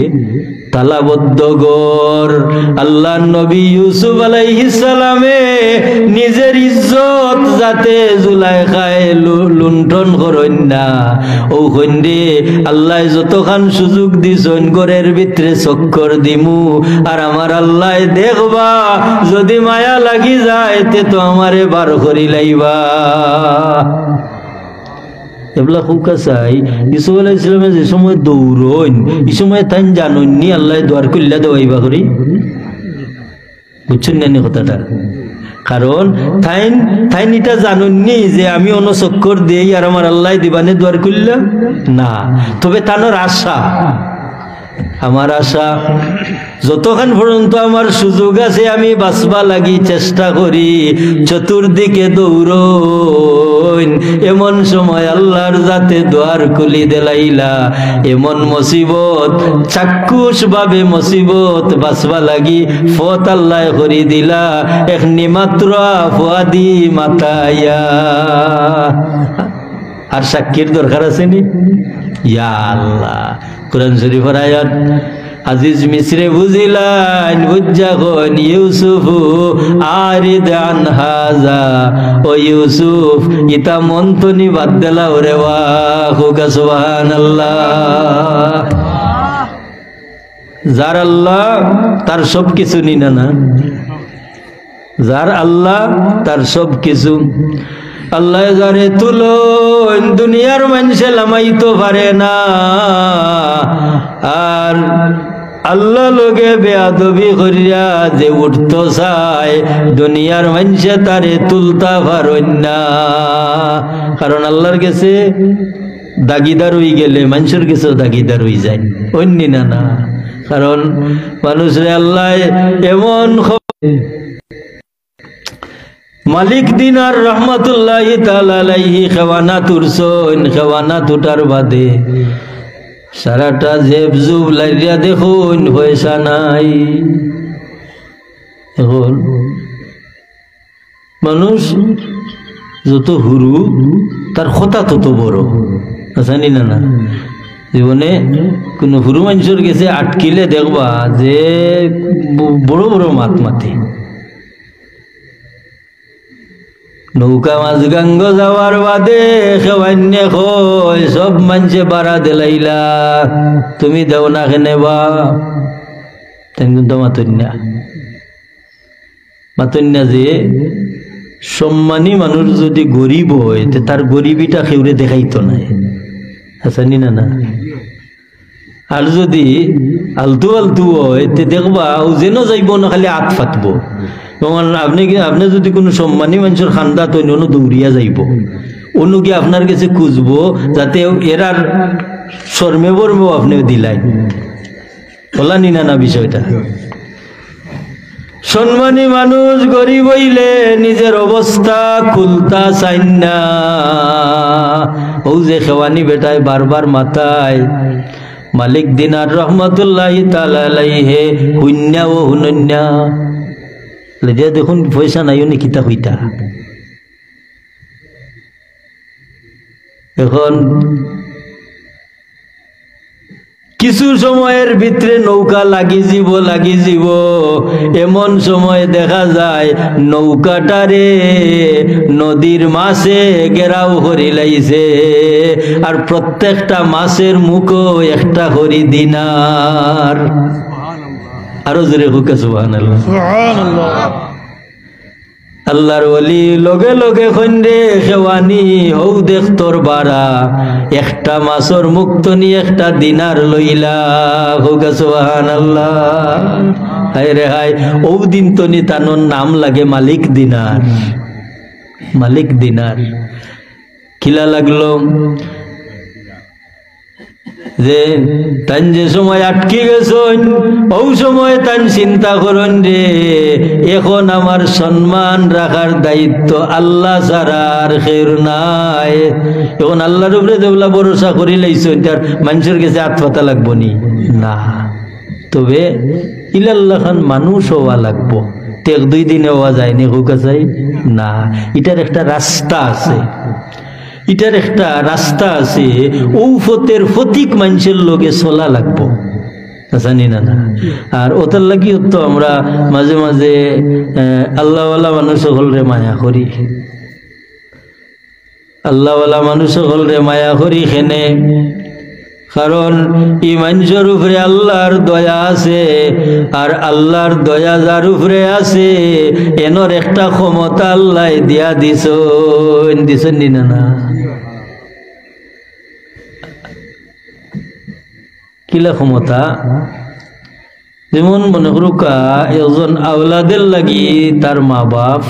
তালাবদ্ধ গর আল্লাহ নবী ইউসুফ আলাইহিস সালামে নিজের ইজ্জত যাতে জুলাইখায় লুণ্ঠন করেন না ও কইন্দে আল্লাহ যতখান সুযোগ দিছন ঘরের ভিতরে চক্কর দিমু আর আমার আল্লাহ দেখবা যদি মায়া লাগি যায় তে তো আমারে বার করি লাইবা। এবলা হুকা চাই ইউসুফ আলাইহিস সালামে যে সময় দৌড়ন এই সময় তাই জাননি আল্লাহ দোয়ার কইলা দেওয়াইবা করি বুঝছেন না কথাটা কারণ তাই এটা জাননি যে আমি অন্য চক্কর দেই আর আমার আল্লাহ দিবানে দোয়ার কইলা না তবে তানোর আশা আমার আশা যতক্ষণ পর্যন্ত আমার সুযোগ আছে আমি বাঁচবা লাগি চেষ্টা করি চতুর্দিকে দৌড়ন এমন সময় আল্লাহর যাতে দোয়ার খুলি দেলাইলা এমন মুসিবত চাক্ষুষ ভাবে মুসিবত বাঁচবা লাগি ফত আল্লাহ করি দিলা এক নিমাত্র ফুয়াদি মাতায়া আর সাক্ষীর দরকার আছে নি ইয়া আল্লাহ কুরআন শরীফের আয়াত আজিজ মিশ্রে বুঝিলান বুঝা কোন ইউসুফ আরিদ আন হাযা ও ইউসুফ ইতা মন্তনি বাদ দেলা ওরে ওয়া সুবহানাল্লাহ। যার আল্লাহ তার সব কিছু নিনা না যার আল্লাহ তার সব কিছু আল্লাহ যারে তুলো দুনিয়ার মানুষে লামাইতো পারে না আর আল্লাহ লোকে বেয়াদবি করিয়া যে উঠতো চায় দুনিয়ার মানুষে তারে তুলতা পারেন না কারণ আল্লাহর কাছে দাগিদার হয়ে গেলে মানুষের কাছেও দাগিদার হয়ে যায় অন্য না না কারণ মানুষরে আল্লাহ এমন মালিক দিনার রহমতুল্লাহি তাআলা আলাইহি খেওয়ানাত উরসন খেওয়ানাত উঠার বাদে সারাটা জেব জুব লাইয়া দেখুন পয়সা নাই। এখন মানুষ যত হুরু তার কথা তত বড় জানি না না জীবনে কোনো হুরু মানুষের গেছে আটকিলে দেখবা যে বড় বড় মাত মাতে নৌকা মাছ গাঙ্গ যাওয়ার বাদে খেওয়ান্য কয় সব মানুষে বাড়া দিলাইলা তুমি দেও না কেনে বা তেমন তো মাতুন না মাতন না যে সম্মানী মানুষ যদি গরিব হয় তে তার গরিবিটা কেউরে দেখাইতো না, হাসানি না না। আর যদি আলতু আলতু হয় তে দেখবা ও যেন যাইব না খালি আত ফাটবো। এবং আপনি যদি কোনো সম্মানী মানুষের খান্দা তো অন্য দৌড়িয়া যাইব, অন্য কি আপনার কাছে খুঁজবো যাতে এরার শর্মে বর্মেও আপনি দিলাই। বলা নি না বিষয়টা। সম্মানী মানুষ গরিব হইলে নিজের অবস্থা খুলতা চাইন না। ও যে খেওয়ানি বেটায় বারবার মাথায় মালিক দিনার রহমতুল্লাহি তাআলা আলাইহি হুন্না ও হুনন্না লেজে দেখুন পয়সা নাই উনি কিতা হইতা। এখন কিছু সময়ের ভিতরে নৌকা লাগি যাব, এমন সময় দেখা যায় নৌকাটারে নদীর মাছে গেরাও হরি লাইছে, আর প্রত্যেকটা মাছের মুখও একটা হরি দিনার। আরো জোরে হুকা সুবহানাল্লাহ। আল্লাহর ওলি লগে লগে খন্ডে খেওয়ানি হৌ দেখ তোর বাড়া, একটা মাছর মুক্ত নি একটা দিনার লইলা। হুকা সুবহানাল্লাহ। হায় রে হায়, ও দিন তো নি তানোর নাম লাগে মালিক দিনার। মালিক দিনার কিলা লাগলো যে তান যে সময় আটকে গেছেন ও সময় তান চিন্তা করেন রে এখন আমার সম্মান রাখার দায়িত্ব আল্লাহ ছাড়া আর কেউ নাই। এখন আল্লাহর উপরে দেবলা ভরসা করি লাইছেন, তার মানুষের কাছে হাত পাতা লাগবো নি না, তবে ইলাল্লাহ খান মানুষ হওয়া লাগবো। এক দুই দিনে হওয়া যায়নি হুকা চাই না, এটার একটা রাস্তা আছে, এটার একটা রাস্তা আছে। ঔফতের ফতিক মানুষের লোকে চলা লাগবো, জানি না না। আর ওটার লাগি তো আমরা মাঝে মাঝে আল্লাহওয়ালা মানুষ সকলরে মায়া করি, আল্লাহওয়ালা মানুষ সকলরে মায়া করি খেনে, কারণ এই মানুষের উপরে আল্লাহর দয়া আছে, আর আল্লাহর দয়া যার উপরে আছে এনর একটা ক্ষমতা আল্লাহ দিয়া দিছেন না না। কিলা ক্ষমতা? যেমন মনে করুকা একজন আওলাদের লাগি তার মা বাপ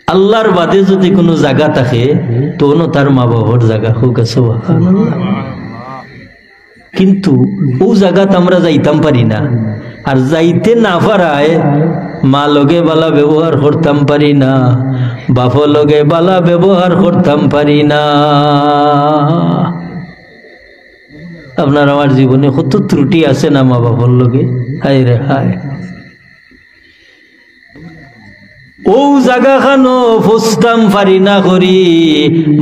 আল্লাহর বাদে যদি কোনো জায়গা থাকে তো তার মা বাবার জায়গা হোক আছে, কিন্তু ও জায়গাতে আমরা যাইতাম পারি না। আর যাইতে না পারায় মা লগে বালা ব্যবহার করতাম পারি না, বাপ লগে বালা ব্যবহার করতাম পারি না। আপনার আমার জীবনে কত ত্রুটি আছে না মা বাবার লগে, হায় রে হায়। ও জাগা খানো ফুসতাম পারি না করি,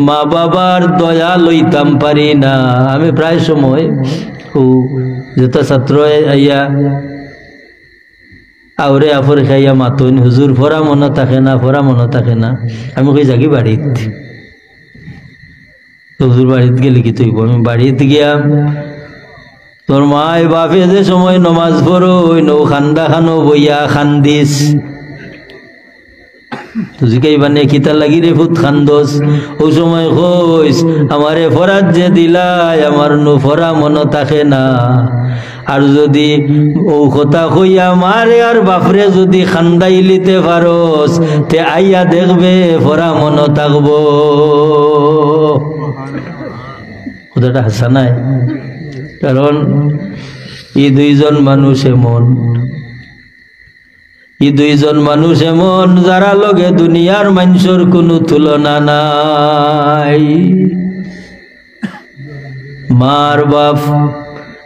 মা বাবার দয়া লইতাম পারি না। আমি প্রায় সময় ও যত ছাত্র আইয়া আউরে আফর খাইয়া মাতন হুজুর ফরা মনে থাকে না, ফরা মনে থাকে না। আমি কই জাগি বাড়িত, হুজুর বাড়িত গেলে কি তুই? আমি বাড়িতে গিয়া তোর মায় বাপে যে সময় নমাজ পড়ো নৌ খান্দা খানো বইয়া খান্দিস, তুই বানে কিতা লাগি রে ফুট খান্দস? ও সময় কইস আমারে ফরাত যে দিলাই আমার নু ফরা মনে থাকে না। আর যদি ও কথা কইয়া মারে আর বাপরে যদি খান্দাই লিতে পারস তে আইয়া দেখবে ফরা মনে থাকবো। কথাটা হাসা নাই, কারণ এই দুইজন মানুষ এমন, এই দুইজন মানুষ এমন যারা লগে দুনিয়ার মানুষের কোনো তুলনা নাই। মার বাপ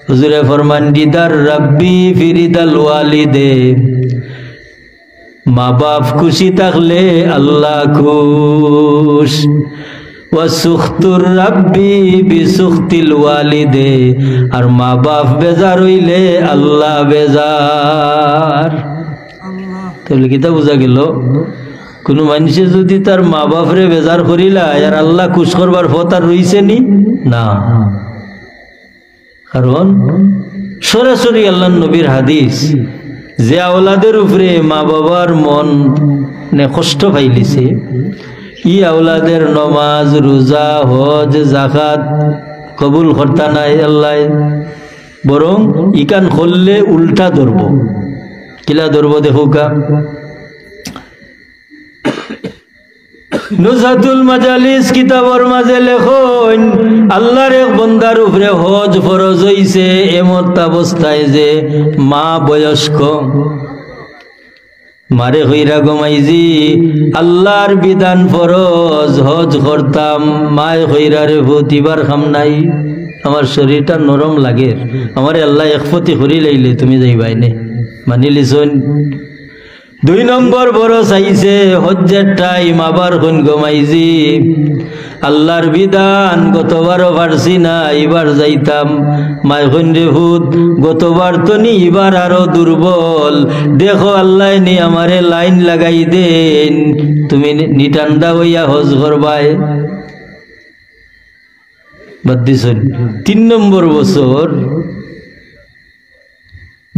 হুজুরে ফরমান দিদার রাব্বি ফিরিদাল ওয়ালিদে, মা বাপ খুশি থাকলে আল্লাহ খুশ। ওয়াসুখতুর রাব্বি বিসুখতিল ওয়ালিদে, আর মা বাপ বেজার হইলে আল্লাহ বেজার। তাহলে কিতা বোঝা গেল? কোন মানুষে যদি তার মা বাপরে বেজার করিলা আর আল্লাহ খুশ করবার পথ আর রইছে নি না। কারণ সরাসরি আল্লাহ নবীর হাদিস যে আওলাদের উপরে মা বাবার মন নে কষ্ট পাইলিছে, ই আওলাদের নমাজ রোজা হজ জাকাত কবুল করতা নাই আল্লাহ, বরং ইকান করলে উল্টা ধরব। কিলা ধরব দেখুকা, নুজাতুল মাজালিস কিতাবর মাঝে লেখন আল্লাহর এক বন্দার উপরে হজ ফরজ হইছে এমত অবস্থায় যে মা বয়স্ক, মারে হইরা গমাইজি আল্লাহর বিধান ফরজ হজ করতাম, মায় হইরা রে ভূতিবার খাম নাই, আমার শরীরটা নরম লাগে, আমার আল্লাহ একফতি হরি লাইলে তুমি যাইবাই নে মানিলিছন। 2 নম্বর বড় চাইছে হজ্জের টাইম, আবার কোন গমাইজি আল্লাহর বিধান গতবারও পারছি না, এবার যাইতাম, মাই কোন রে ভূত গতবার তো নি এবার আরো দুর্বল, দেখো আল্লাহ নি আমারে লাইন লাগাই দেন, তুমি নিটান্ডা হইয়া হজ করবাই বাদ দিছেন। 3 নম্বর বছর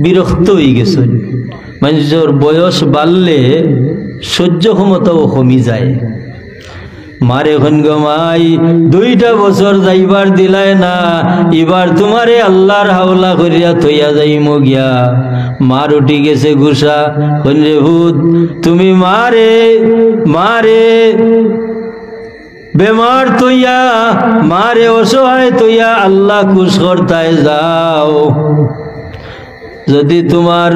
বিরক্ত হয়ে গেছেন, মানুষের বয়স বাড়লে সহ্য ক্ষমতাও কমি যায়। মারে এখন গমাই 2টা বছর যাইবার দিলাই না, এবার তোমারে আল্লাহর হাওলা করিয়া থইয়া যাইম গিয়া। মার উঠি গেছে গুসা, হন রে ভূত তুমি মারে মারে বেমার তৈয়া, মারে অসহায় তৈয়া আল্লাহ খুশ করতায় যাও, যদি তোমার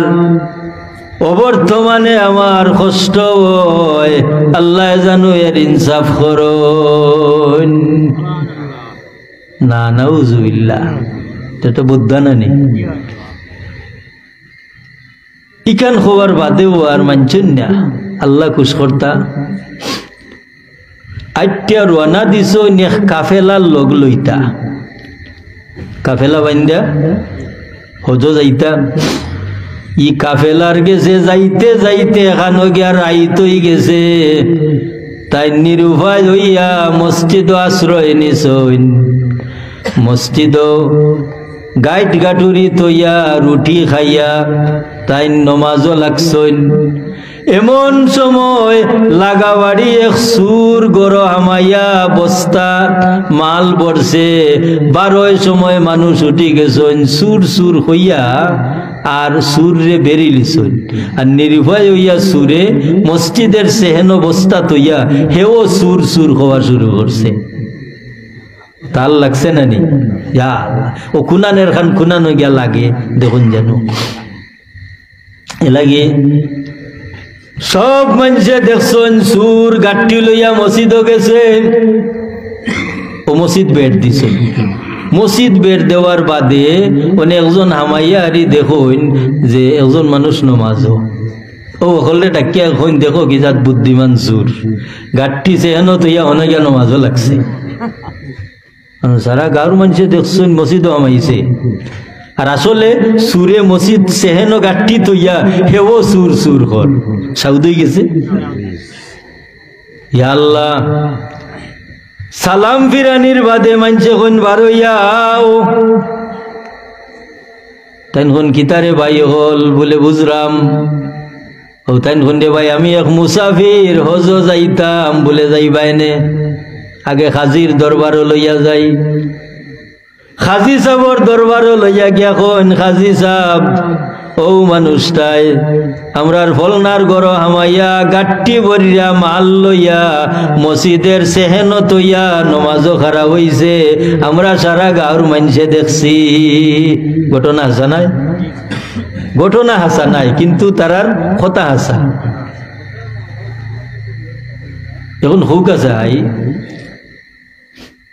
অবর্তমানে আমার কষ্ট হয় আল্লাহ জানো এর ইনসাফ করো না। নাউজুবিল্লাহ, এটা বুদ্ধানা নেই। ইকান খবর বাদেও আর মানছেন না আল্লাহ খুশ করতা। আইটিয়া রওনা দিছ নেক কাফেলার লগ লইতা, কাফেলা বান্ধা হজ যাইতা। ই কাফেলার গেছে যাইতে যাইতে এখানো গিয়া রাইতই গেছে, তাই নিরুপায় হইয়া মসজিদ আশ্রয় নিছইন। মসজিদ গাইট গাটুরি তৈয়া রুটি খাইয়া তাই নমাজও লাগছইন। এমন সময় লাগাবাড়ি এক সুর গড় হামাইয়া বস্তা মাল বরছে, 12 সময় মানুষ উঠি গেছেন সুর সুর হইয়া, আর সুরে বেরিলিছইন। আর নিরুপায় হইয়া সুরে মসজিদের সেহেন বস্তা তৈয়া হেও সুর সুর হওয়া শুরু করছে। তাল লাগছে না নি? ও কুনানের খান কুনানো গিয়া লাগে দেখুন যেন এলাগে সব মানুষে দেখছেন সুর গাঠি লইয়া মসজিদ গেছে। ও মসজিদ বেড় দিছে, মসজিদ বেড় দেওয়ার বাদে একজন হামাইয়া আরি দেখুন যে একজন মানুষ নমাজ ও হলে ডাকিয়া এখন দেখো কি যাত বুদ্ধিমান সুর গাঠি সেহেন তৈয়া অনেক নমাজও লাগছে। সারা গাঁর মানুষে দেখছেন মসজিদও হামাইছে, আর আসলে সুরে মসজিদ সেহেন গাঠি তৈয়া হেও সুর সুর হর সাউদই গেছে। ইয়া আল্লাহ, সালাম ফিরানির বাদে মানছে কোন বারোয়াও তাই কোন কিতারে ভাই হল বলে বুঝরাম। ও তাই কোন রে ভাই আমি এক মুসাফির হজ যাইতাম বলে যাইবাইনে, আগে খাজির দরবারও লইয়া যাই। খাজি সাহর দরবারও লইয়া গিয়া কোন খাজি সাহ ও মানুষটাই আমরার ফলনার গড় হামাইয়া গাঠি বরিয়া মাল লইয়া মসজিদের সেহেন তৈয়া নমাজও খারা হইছে, আমরা সারা গাঁর মানুষে দেখছি। ঘটনা হাসা নাই, ঘটনা হাসা নাই, কিন্তু তারার কথা হাসা। এখন হুক আছে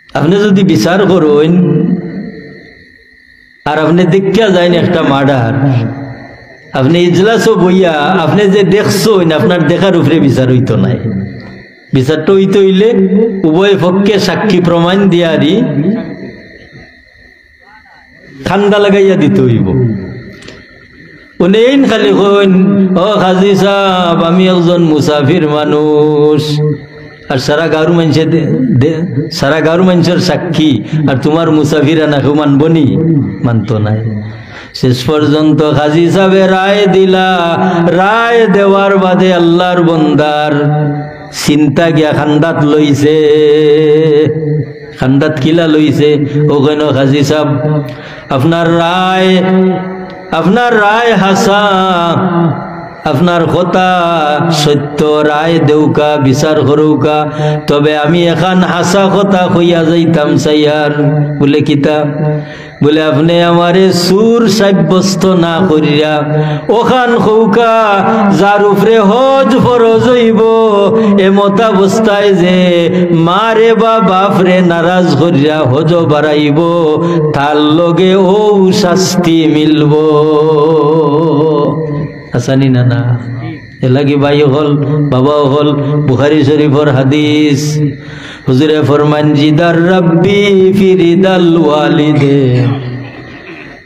আপনি যদি বিচার করুন আর আপনি দেখিয়া যাইন একটা মার্ডার, আপনি ইজলাসও বইয়া আপনি যে দেখছেন আপনার দেখার উপরে বিচার হইতো নাই। বিচারটা হইতে হইলে উভয় পক্ষে সাক্ষী প্রমাণ দিয়ারি খান্দা লাগাইয়া দিতে হইব। উনি খালি কইন ও খাজি সাহেব আমি একজন মুসাফির মানুষ, আর সারা গাঁর মানুষের সাক্ষী, আর তোমার মুসাফিরা না কেউ মানবনি, মানতো নাই। শেষ পর্যন্ত কাজী সাহেবে রায় দিলা। রায় দেওয়ার বাদে আল্লাহর বন্দার চিন্তা গিয়া খান্দাত লইছে। খান্দাত কিলা লইছে? ওখানে কাজী সাহেব আপনার রায় হাসা, আপনার কথা সত্য, রায় দেউকা, বিচার করুকা, তবে আমি এখন হাসা কথা কইয়া যাইতাম চাইয়ার। বলে কিতা? বলে আপনি আমারে সুর সাব্যস্ত না করিয়া ওখান কৌকা যার উপরে হজ ফরজ হইব এমত অবস্থায় যে মারে বা বাপরে নারাজ করিয়া হজ বাড়াইব, তার লগে ও শাস্তি মিলব। আসানি না না এলাকি ভাই হল, বাবা হল, বুখারী শরীফর হাদিস। হুজুরে ফরমান জিদার রাব্বি ফিরিদাল ওয়ালিদে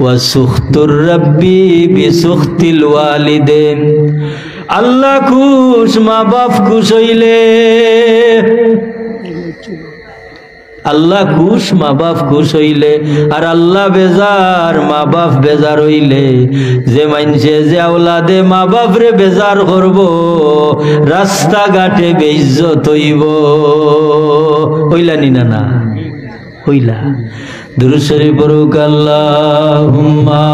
ওয়া সুখতুর রাব্বি বিসুখতিল ওয়ালিদেন। আল্লাহ খুশ, মা বাপ খুশ হইলে, আল্লাহ খুশ, মা বাপ খুশ হইলে, আর আল্লাহ বেজার, মা বাপ বেজার হইলে। যে মানছে যে আওলাদে মা বাপ রে বেজার করব, রাস্তা ঘাটে বেইজ্জত হইব। হইলা নি না? না হইলা। দুরূদ শরীফ পড়ুক। আল্লাহুম্মা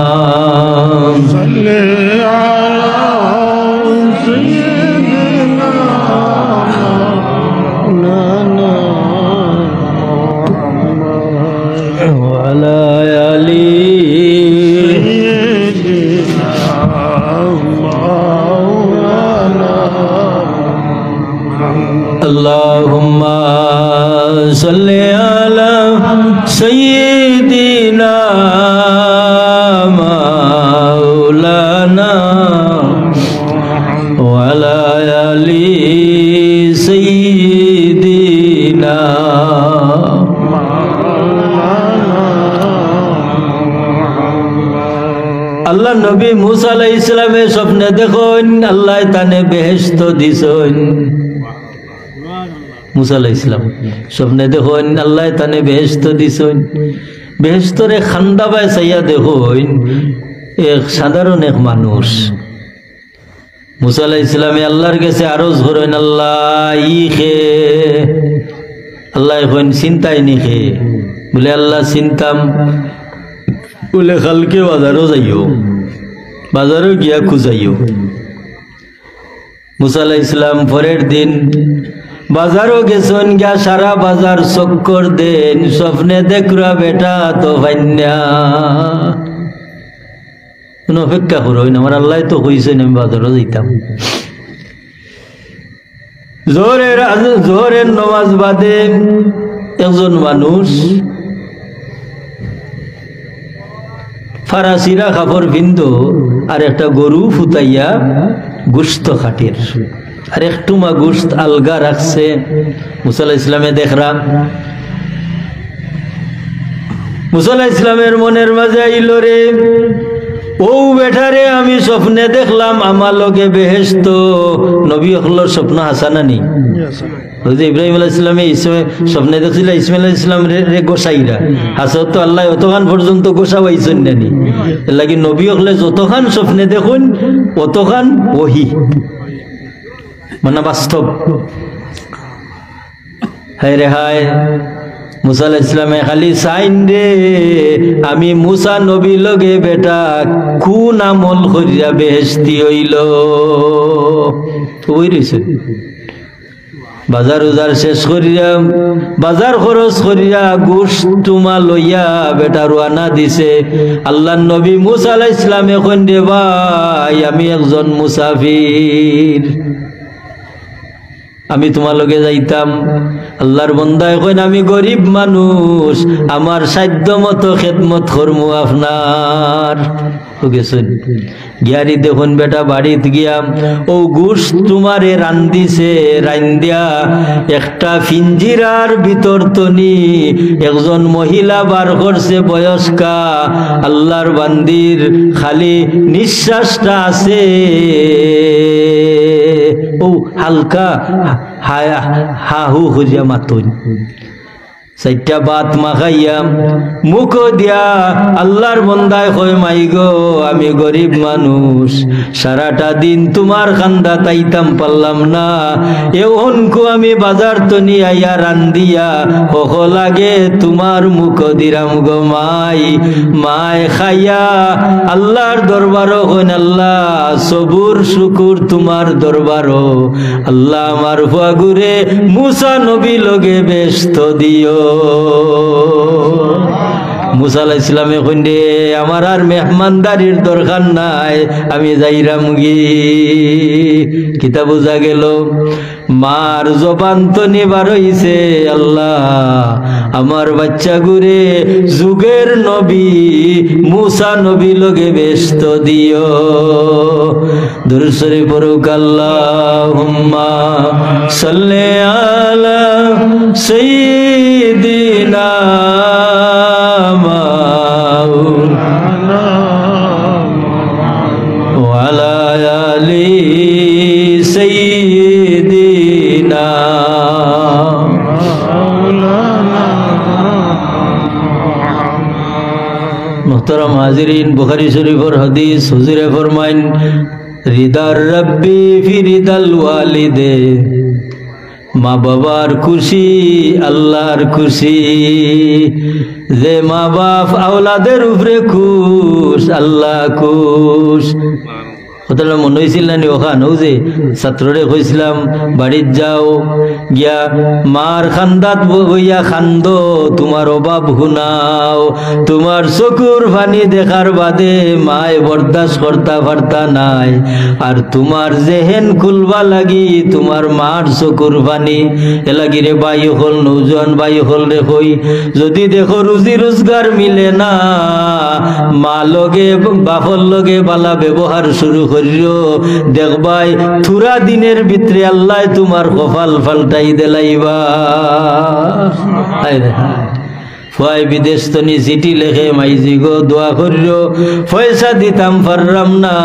সাল্লি আলা সাইয়্যিদিনা وعلى آل سيدنا اللهم صل على سيدنا مولانا وعلى آل سيدنا। আল্লাহ নবী মুসা আলাইহিস সালামের স্বপ্নে দেখুন আল্লাহ তানে বেহেশত দিছেন। মুসা আলাইহিস সালাম স্বপ্নে দেখুন আল্লাহ তানে বেহেশত দিছেন। বেহেশতরে খান্দা বাই চাইয়া দেখুন এক সাধারণ এক মানুষ। মুসা আলাইহিস সালামে আল্লাহর কাছে আরজ করেন, আল্লাহ ই খে। আল্লাহ এখন চিন্তাই নি খে। বলে আল্লাহ চিন্তাম। বলে কালকে বাজারও যাইও, বাজারও গিয়া খুঁজাইও। মুসা আলাইহিস সালাম পরের দিন বাজারও গেছেন, গিয়া সারা বাজার চক্কর দেন। স্বপ্নে দেখরা বেটা তো ভাইন্যা কোন অপেক্ষা করুন, আমার আল্লাহ তো কইছেন আমি বাজারও যাইতাম। জোহরের নামাজ বাদে একজন মানুষ ফারাসিরা কাপড় বিন্দু আর একটা গরু ফুতাইয়া গোশত খাটের আর একটু মা গোশত আলগা রাখছে। মুসা আলাইহিস সালামে দেখরা। মুসা আলাইহিস সালামের মনের মাঝে আইল রে, ও বেটারে আমি স্বপ্নে দেখলাম আমার লগে বেহেশত। নবী হকলর স্বপ্ন হাসানা নি? ইব্রাহিম আলাইহিস সালামে স্বপ্নে দেখছিল ইসমাইল আলাইহিস সালাম রে গোসাইরা হাসত তো আল্লাহ অতখান পর্যন্ত গোসা পাইছেন নানি। এর লাগি নবী হকলে যতখান স্বপ্নে দেখুন অতখান ওহি মানে বাস্তব। হায় রে হায়, মুসা আলাইহিস সালামে খালি সাইন রে আমি মুসা নবী লগে বেটা কোন আমল করিয়া বেহেশতি হইল। ওই রইছে বাজার উজার শেষ করিয়া বাজার খরচ করিয়া গোশত টুমা লইয়া বেটা রওনা দিছে। আল্লাহর নবী মুসা আলাইহিস সালাম এখন রে ভাই আমি একজন মুসাফির, আমি তোমার লগে যাইতাম। আল্লাহর বান্দা এখন আমি গরিব মানুষ, আমার সাধ্য মতো খেদমত করমু আপনার। গিয়ারি দেখুন বেটা বাড়িত গিয়া ও গোশত তোমারে রান্দিছে, রান্দিয়া একটা ফিঞ্জিরার ভিতর তনি একজন মহিলা বার করছে বয়স্কা। আল্লাহর বান্দির খালি নিঃশ্বাসটা আছে, ও হালকা হা হু খুঁজিয়া মাতুন। চারটা বাত মাখাইয়া মুখ দিয়া আল্লাহর বন্দায় কই মাই গো আমি গরিব মানুষ, সারাটা দিন তোমার খান্দা তাইতাম পারলাম না, এওনকু আমি বাজার তো নিয়ে আইয়া রান্দিয়া হক লাগে তোমার মুখ দিরাম গো মাই। মায় খাইয়া আল্লাহর দরবারও হইন আল্লাহ সবুর শুকুর তোমার দরবারও, আল্লাহ আমার ফুয়াগুরে মুসা নবী লগে ব্যস্ত দিও। মুসা আলাইহিস সালামে কইন্দে আমার আর মেহমানদারির দরকার নাই, আমি যাইরাম গি। কিতা বুঝা গেল? মার জবান তো নিবার হইছে আল্লাহ আমার বাচ্চা গুরে যুগের নবী মুসা নবী লগে ব্যস্ত দিও। দুরূদ শরীফ পড়ুক আল্লাহুম্মা সাল্লি আলা সাইয়্যিদিনা ওয়া আলা আলি সাইয়্যিদিনা। মুহতারাম হাজিরিন, বুখারী শরীফের হাদিস, হুজুরে ফরমাইন রিদার রব্বি ফি রিদাল ওয়ালিদে, মা বাবার খুশি আল্লাহর খুশি, যে মা বাপ আওলাদের উপরে খুশ আল্লাহ খুশ। কথা মনে হয়েছিল না নি ওখান ও যে ছাত্ররে কইছিলাম বাড়ির যাও গিয়া মার খান্দাত বইয়া খান্দ, তোমার অভাব হুনাও, তোমার চকুর পানি দেখার বাদে মায় বরদাস্ত করতা পারতা নাই, আর তোমার জেহেন খুলবা লাগি তোমার মার চকুর পানি এলাগি রে বাই হল নৌজওয়ান বাই হল রে কই, যদি দেখো রুজি রোজগার মিলে না মা লগে বাপর লগে বালা ব্যবহার শুরু করিও, দেখবাই থুরা দিনের ভিতরে আল্লাহ তোমার কপাল পাল্টাই দেলাইবা। ফুয়াই বিদেশ তনি চিঠি লেখে মাইজি গো দোয়া করিও, পয়সা দিতাম পারলাম না,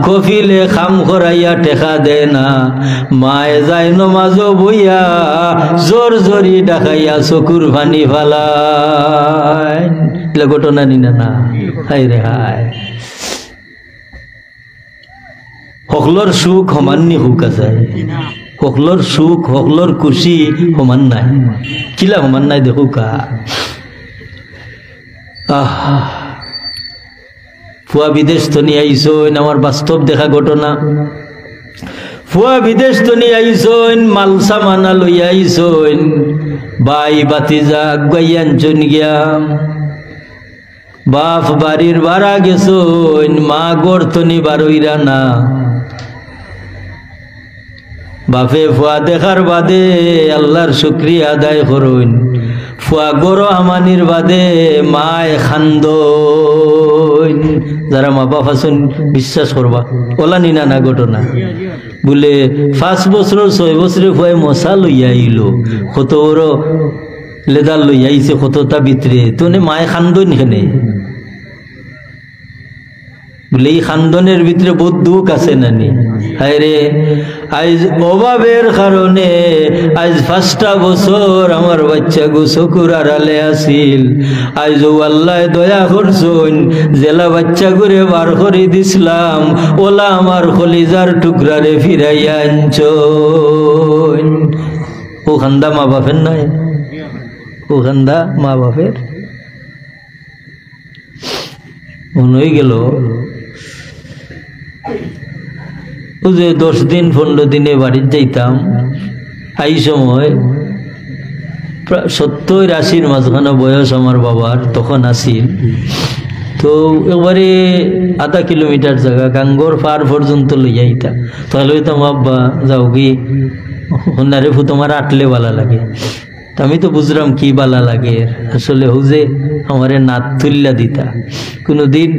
কফিলে খাম করাইয়া টেকা দে না, মায়ে যায় নমাজও বইয়া জোর জোরি ডাকাইয়া চকুর পানি ফালায়। এগুলা ঘটনা নিনা না? হাই রে হায়, সকলোর সুখ সমাননি সুখ আছে, সকলোর সুখ সকলোর খুশি সমান নাই, কিলা সমান নাই দেখো কা। ফুয়া বিদেশ তো নিয়ে আইসইন, আমার বাস্তব দেখা ঘটনা। ফুয়া বিদেশ তো নিয়ে আইসইন, মাল সামানা লইয়া আইসইন, বাই বাতিজা আগুয়াইয়ান চন গিয়া, বাপ বাড়ির ভাড়া গেছইন, মা গর্তনি বারইরা না, বাপে ফুয়া দেখার বাদে আল্লাহর শুকরিয়া আদায় করুন, ফুয়া গরো আমানির বাদে মায় খান্দ। যারা মা বাপ আছেন বিশ্বাস করবা, ওলা নিনা না ঘটনা বলে 5 বছর 6 বছরে ফুয়াই মশা লইয়া আইল, কত বড় লেদার লইয়া আইছে কতটা ভিতরে, তো মায় খান্দন এখানে বলে এই খান্দনের ভিতরে বহুত দুঃখ আছে নানি। হায় রে, আজ অভাবের কারণে আজ 5টা বছর আমার বাচ্চা গো চকুর আড়ালে আসিল, আজ ও আল্লাহ দয়া করছুন জেলা বাচ্চা করে বার করে দিছিলাম, ওলা আমার কলিজার টুকরারে ফিরাইয়া আনছুন। ও খান্দা মা বাপের নয়, ও খান্দা মা বাপের। মনে হয়ে গেল ও যে 10 দিন 15 দিনে বাড়ির যাইতাম, এই সময় 70-80 মাঝখানে বয়স আমার বাবার তখন আসিল, তো একবারে আধা কিলোমিটার জায়গা গাঙ্গর পার পর্যন্ত লইয়া আইতা, তাহলে হইতাম আব্বা যাও কি হন্যারে ফু তোমার আটলে বালা লাগে, আমি তো বুঝলাম কি বালা লাগে, আসলে হুজে আমারে নাত তুল্লা দিতা। কোনদিন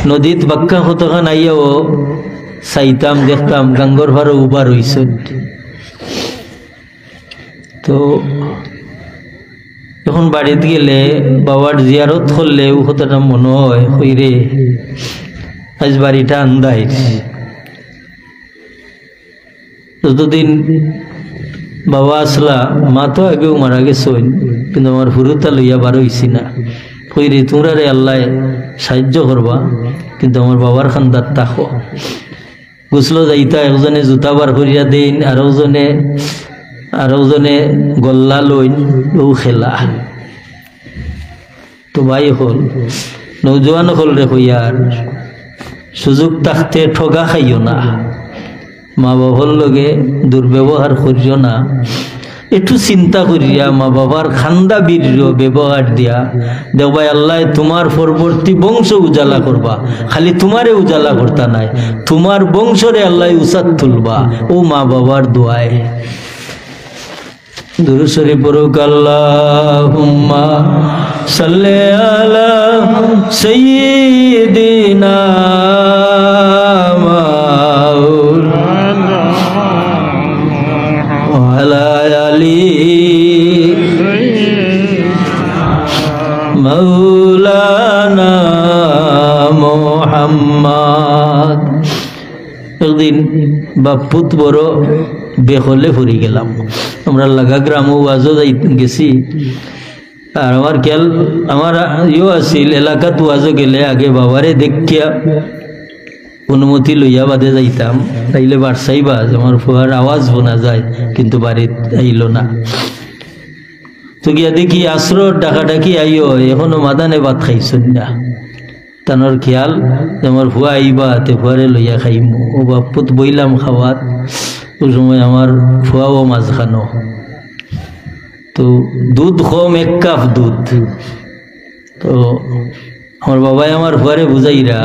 নদীত বাক্কা কতক্ষণ আইয়াও চাইতাম, দেখতাম গাঙ্গর ভাড়া উবার হইছে, তো এখন বাড়িতে গেলে বাবার জিয়ারত করলে ও কথাটা মনে হয় হই রে আজ বাড়িটা আন্দাই। যতদিন বাবা আসলা মা তো আগেও মারা গেছেন কিন্তু আমার হুরুতা লইয়া বার হইছি না কইরে তোমরা রে আল্লাহ সাহায্য করবা কিন্তু আমার বাবার খান্দার তাকো গুছলো যাইতা একজনে জুতা বার করিয়া দিন আরেকজনে গল্লা লইন ও খেলা তো ভাই হল নৌজওয়ান হল রে হইয়ার সুযোগ থাকতে ঠগা খাইও না মা বাবার লগে দুর্ব্যবহার করিও না একটু চিন্তা করিয়া মা বাবার খান্দা বীর্য ব্যবহার দিয়া দেখবাই আল্লাহ তোমার পরবর্তী বংশ উজালা করবা খালি তোমারে উজালা করতা নাই তোমার বংশরে আল্লাহ উসাদ তুলবা ও মা বাবার দোয়ায় দুরূদ শরীফ পড়ুক আল্লাহুম্মা সাল্লি আলা সাইয়্যিদিনা ওয়ালা আলি মাওলানা মুহাম্মদ। একদিন বাপুত বড় বেহলে ফুরি গেলাম আমরা লাগা গ্রাম ওয়াজও গেছি আর আমার খেয়াল আমার ইও আছিল এলাকাত ওয়াজও গেলে আগে বাবারে দেখিয়া অনুমতি লইয়া বাদে যাইতাম তাইলে বাড়সাই বাজ আমার ফুয়ার আওয়াজ বোনা যায় কিন্তু বাড়িত আইল না তো গিয়া দেখি আসর ডাকাডাকি আইও এখনো মাদানে ভাত খাইছুন না তানোর খেয়াল আমার ফুয়া আইবা তে ফুয়ারে লইয়া খাইম ও বাপুত বইলাম খাওয়াত ওই সময় আমার ফুয়াও মাছ খানো তো দুধ কম 1 কাপ দুধ তো আমার বাবাই আমার ফুয়ারে বুঝাইরা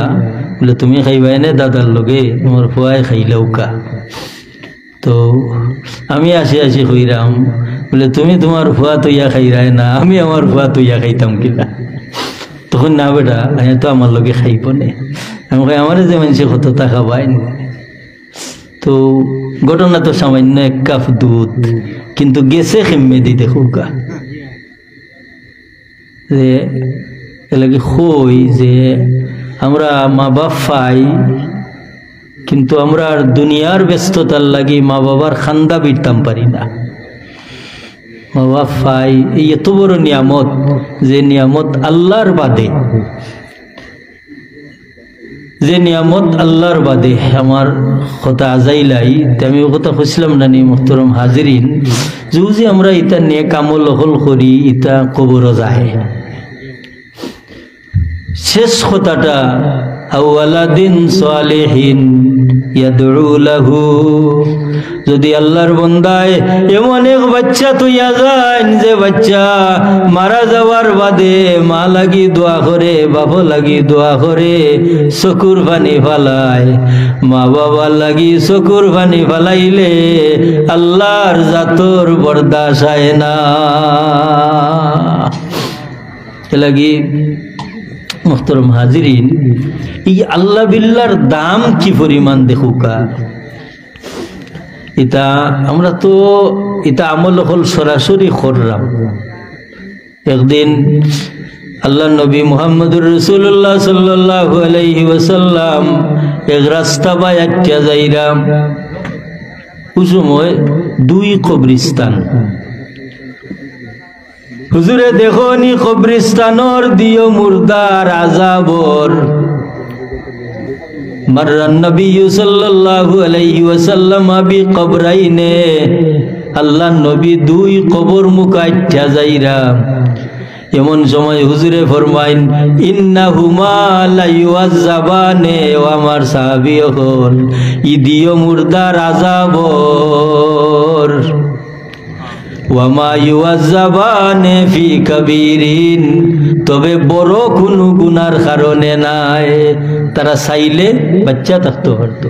বলে তুমি খাইবাই না দাদার লগে আমার ফুয়াই খাইলেও কা তো আমি আসি কইরাম বলে তুমি তোমার ফুয়া তৈয়া খাইরাই না আমি আমার ফুয়া তৈয়া খাইতাম কিনা তখন না বেটা আমি তো আমার লগে খাইব নে আমি কই আমার যে মানুষে কত টাকা পাই তো ঘটনা তো সামান্য 1 কাপ দুধ কিন্তু গেছে খেমে দি দেখুকা যে এলাকি কই যে আমরা মা বাপ পাই কিন্তু আমরা দুনিয়ার ব্যস্ততার লাগি মা বাবার খান্দা বিরতাম পারি না মা বাপ পাই এই এত বড় নিয়ামত যে নিয়ামত আল্লাহর বাদে আমার কথা আজাইলাই আমি ও কথা খুঁজলাম না নি মুহতারাম হাজিরিন যে আমরা ইটা নিয়ে কামল হল করি ইটা কবর যায় শেষ কথাটা আওয়ালাদিন সালিহিন ইয়াদউ লাহু যদি আল্লাহর বান্দায় এমন এক বাচ্চা তুইয়া যায় যে বাচ্চা মারা যাওয়ার বাদে মা লাগি দোয়া করে বাপ লাগি দোয়া করে চকুর পানি ফালায় মা বাবা লাগি চকুর পানি ফালাইলে আল্লাহর জাতর বরদাশ হয় না এলাগি মুহতারাম হাজিরিন এই আল্লাহ বিল্লাহর দাম কি পরিমাণ দেখুকা এটা আমরা তো এটা আমল হল সরাসরি করলাম একদিন আল্লাহ নবী মুহাম্মদুর রাসূলুল্লাহ সাল্লাল্লাহু আলাইহি ওয়াসাল্লাম এক রাস্তা বাই আটটা যাইরাম ওই সময় 2 কবরস্থান হুজুরে দেখো নি কবরস্থানর দিও মুর্দার আযাবর মাররান নবী সাল্লাল্লাহু আলাইহি ওয়াসাল্লাম বিকবরাইনে আল্লাহ নবী 2 কবর মুকাইটা যাইরা এমন সময় হুজুরে ফরমাইন ইন্নাহুমা লা ইউযাবানে ও আমার সাহাবী হল ই দিও মুর্দার আযাবর ওয়ামা ইউযাবানে ফি কাবীরিন তবে বড় কোনো গুনার কারণে নাই তারা চাইলে বাচ্চা থাকতে পারতো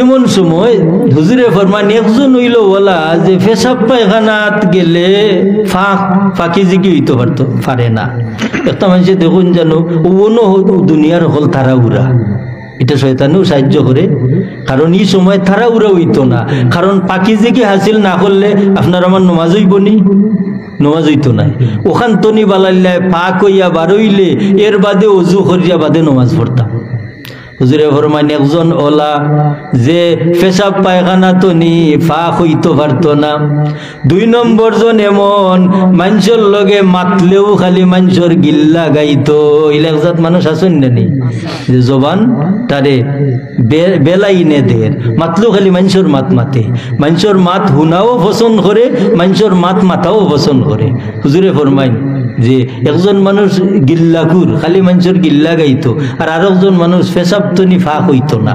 এমন সময় হুজুরে ফরমান একজন হইল ওলা যে পেশাব পায়খানাত গেলে ফাঁকি জিকি হইতে পারতো পারে না একটা মানুষে দেখুন জানো ওনো দুনিয়ার হল তারা উড়া এটা শয়তানেও সাহায্য করে কারণ এই সময় তারা উড়া হইতো না কারণ পাখি জিকি হাসিল না করলে আপনার আমার নমাজ হইব নি নমাজ হইতো নাই ওখান তনি বালাইলে পাক হইয়া বার হইলে এর বাদে অজু করিয়া বাদে নমাজ পড়তাম হুজুরে ফরমান একজন ওলা যে পেশাব পায়খানা তো নি ফাঁক হইতে পারতো না। 2 নম্বর জন এমন মানুষের লগে মাতলেও খালি মানুষের গিল্লা গাইতো। ইলাকজাত মানুষ আছেন না নি যে জবান তারে বেলাই নে দের মাতলেও খালি মানুষের মাত মাতে, মানুষের মাত হুনাও পছন্দ করে, মানুষের মাত মাতাও পছন্দ করে। হুজুরে ফরমাইন যে একজন মানুষ গিল্লাকুর খালি মানুষের গিল্লা গাইতো, আর আরেকজন মানুষ পেশাব তো নি ফাঁক হইতো না।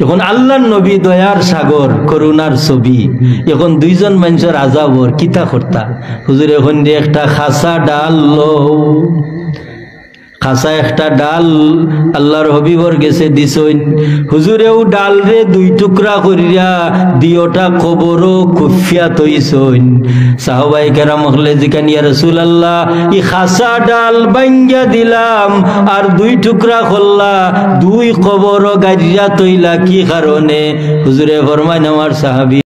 এখন আল্লাহর নবী দয়ার সাগর করুণার ছবি, এখন 2 জন মানুষের আজাবর কিতা করতা। হুজুর এখন দিয়ে একটা খাসা ডাল খাসা একটা ডাল আল্লাহর হবিবর গেছে দিছইন। হুজুরেও ডাল রে 2 টুকরা করিয়া দিওটা কবরও কুফিয়া তৈছইন। সাহাবায়ে কেরাম হলে জিকান ইয়া রাসূলুল্লাহ ই খাসা ডাল ভাঙ্গা দিলাম আর 2 টুকরা করলা, 2 কবরও গাইয়া তৈলা কি কারণে? হুজুরে ফরমায় আমার সাহাবী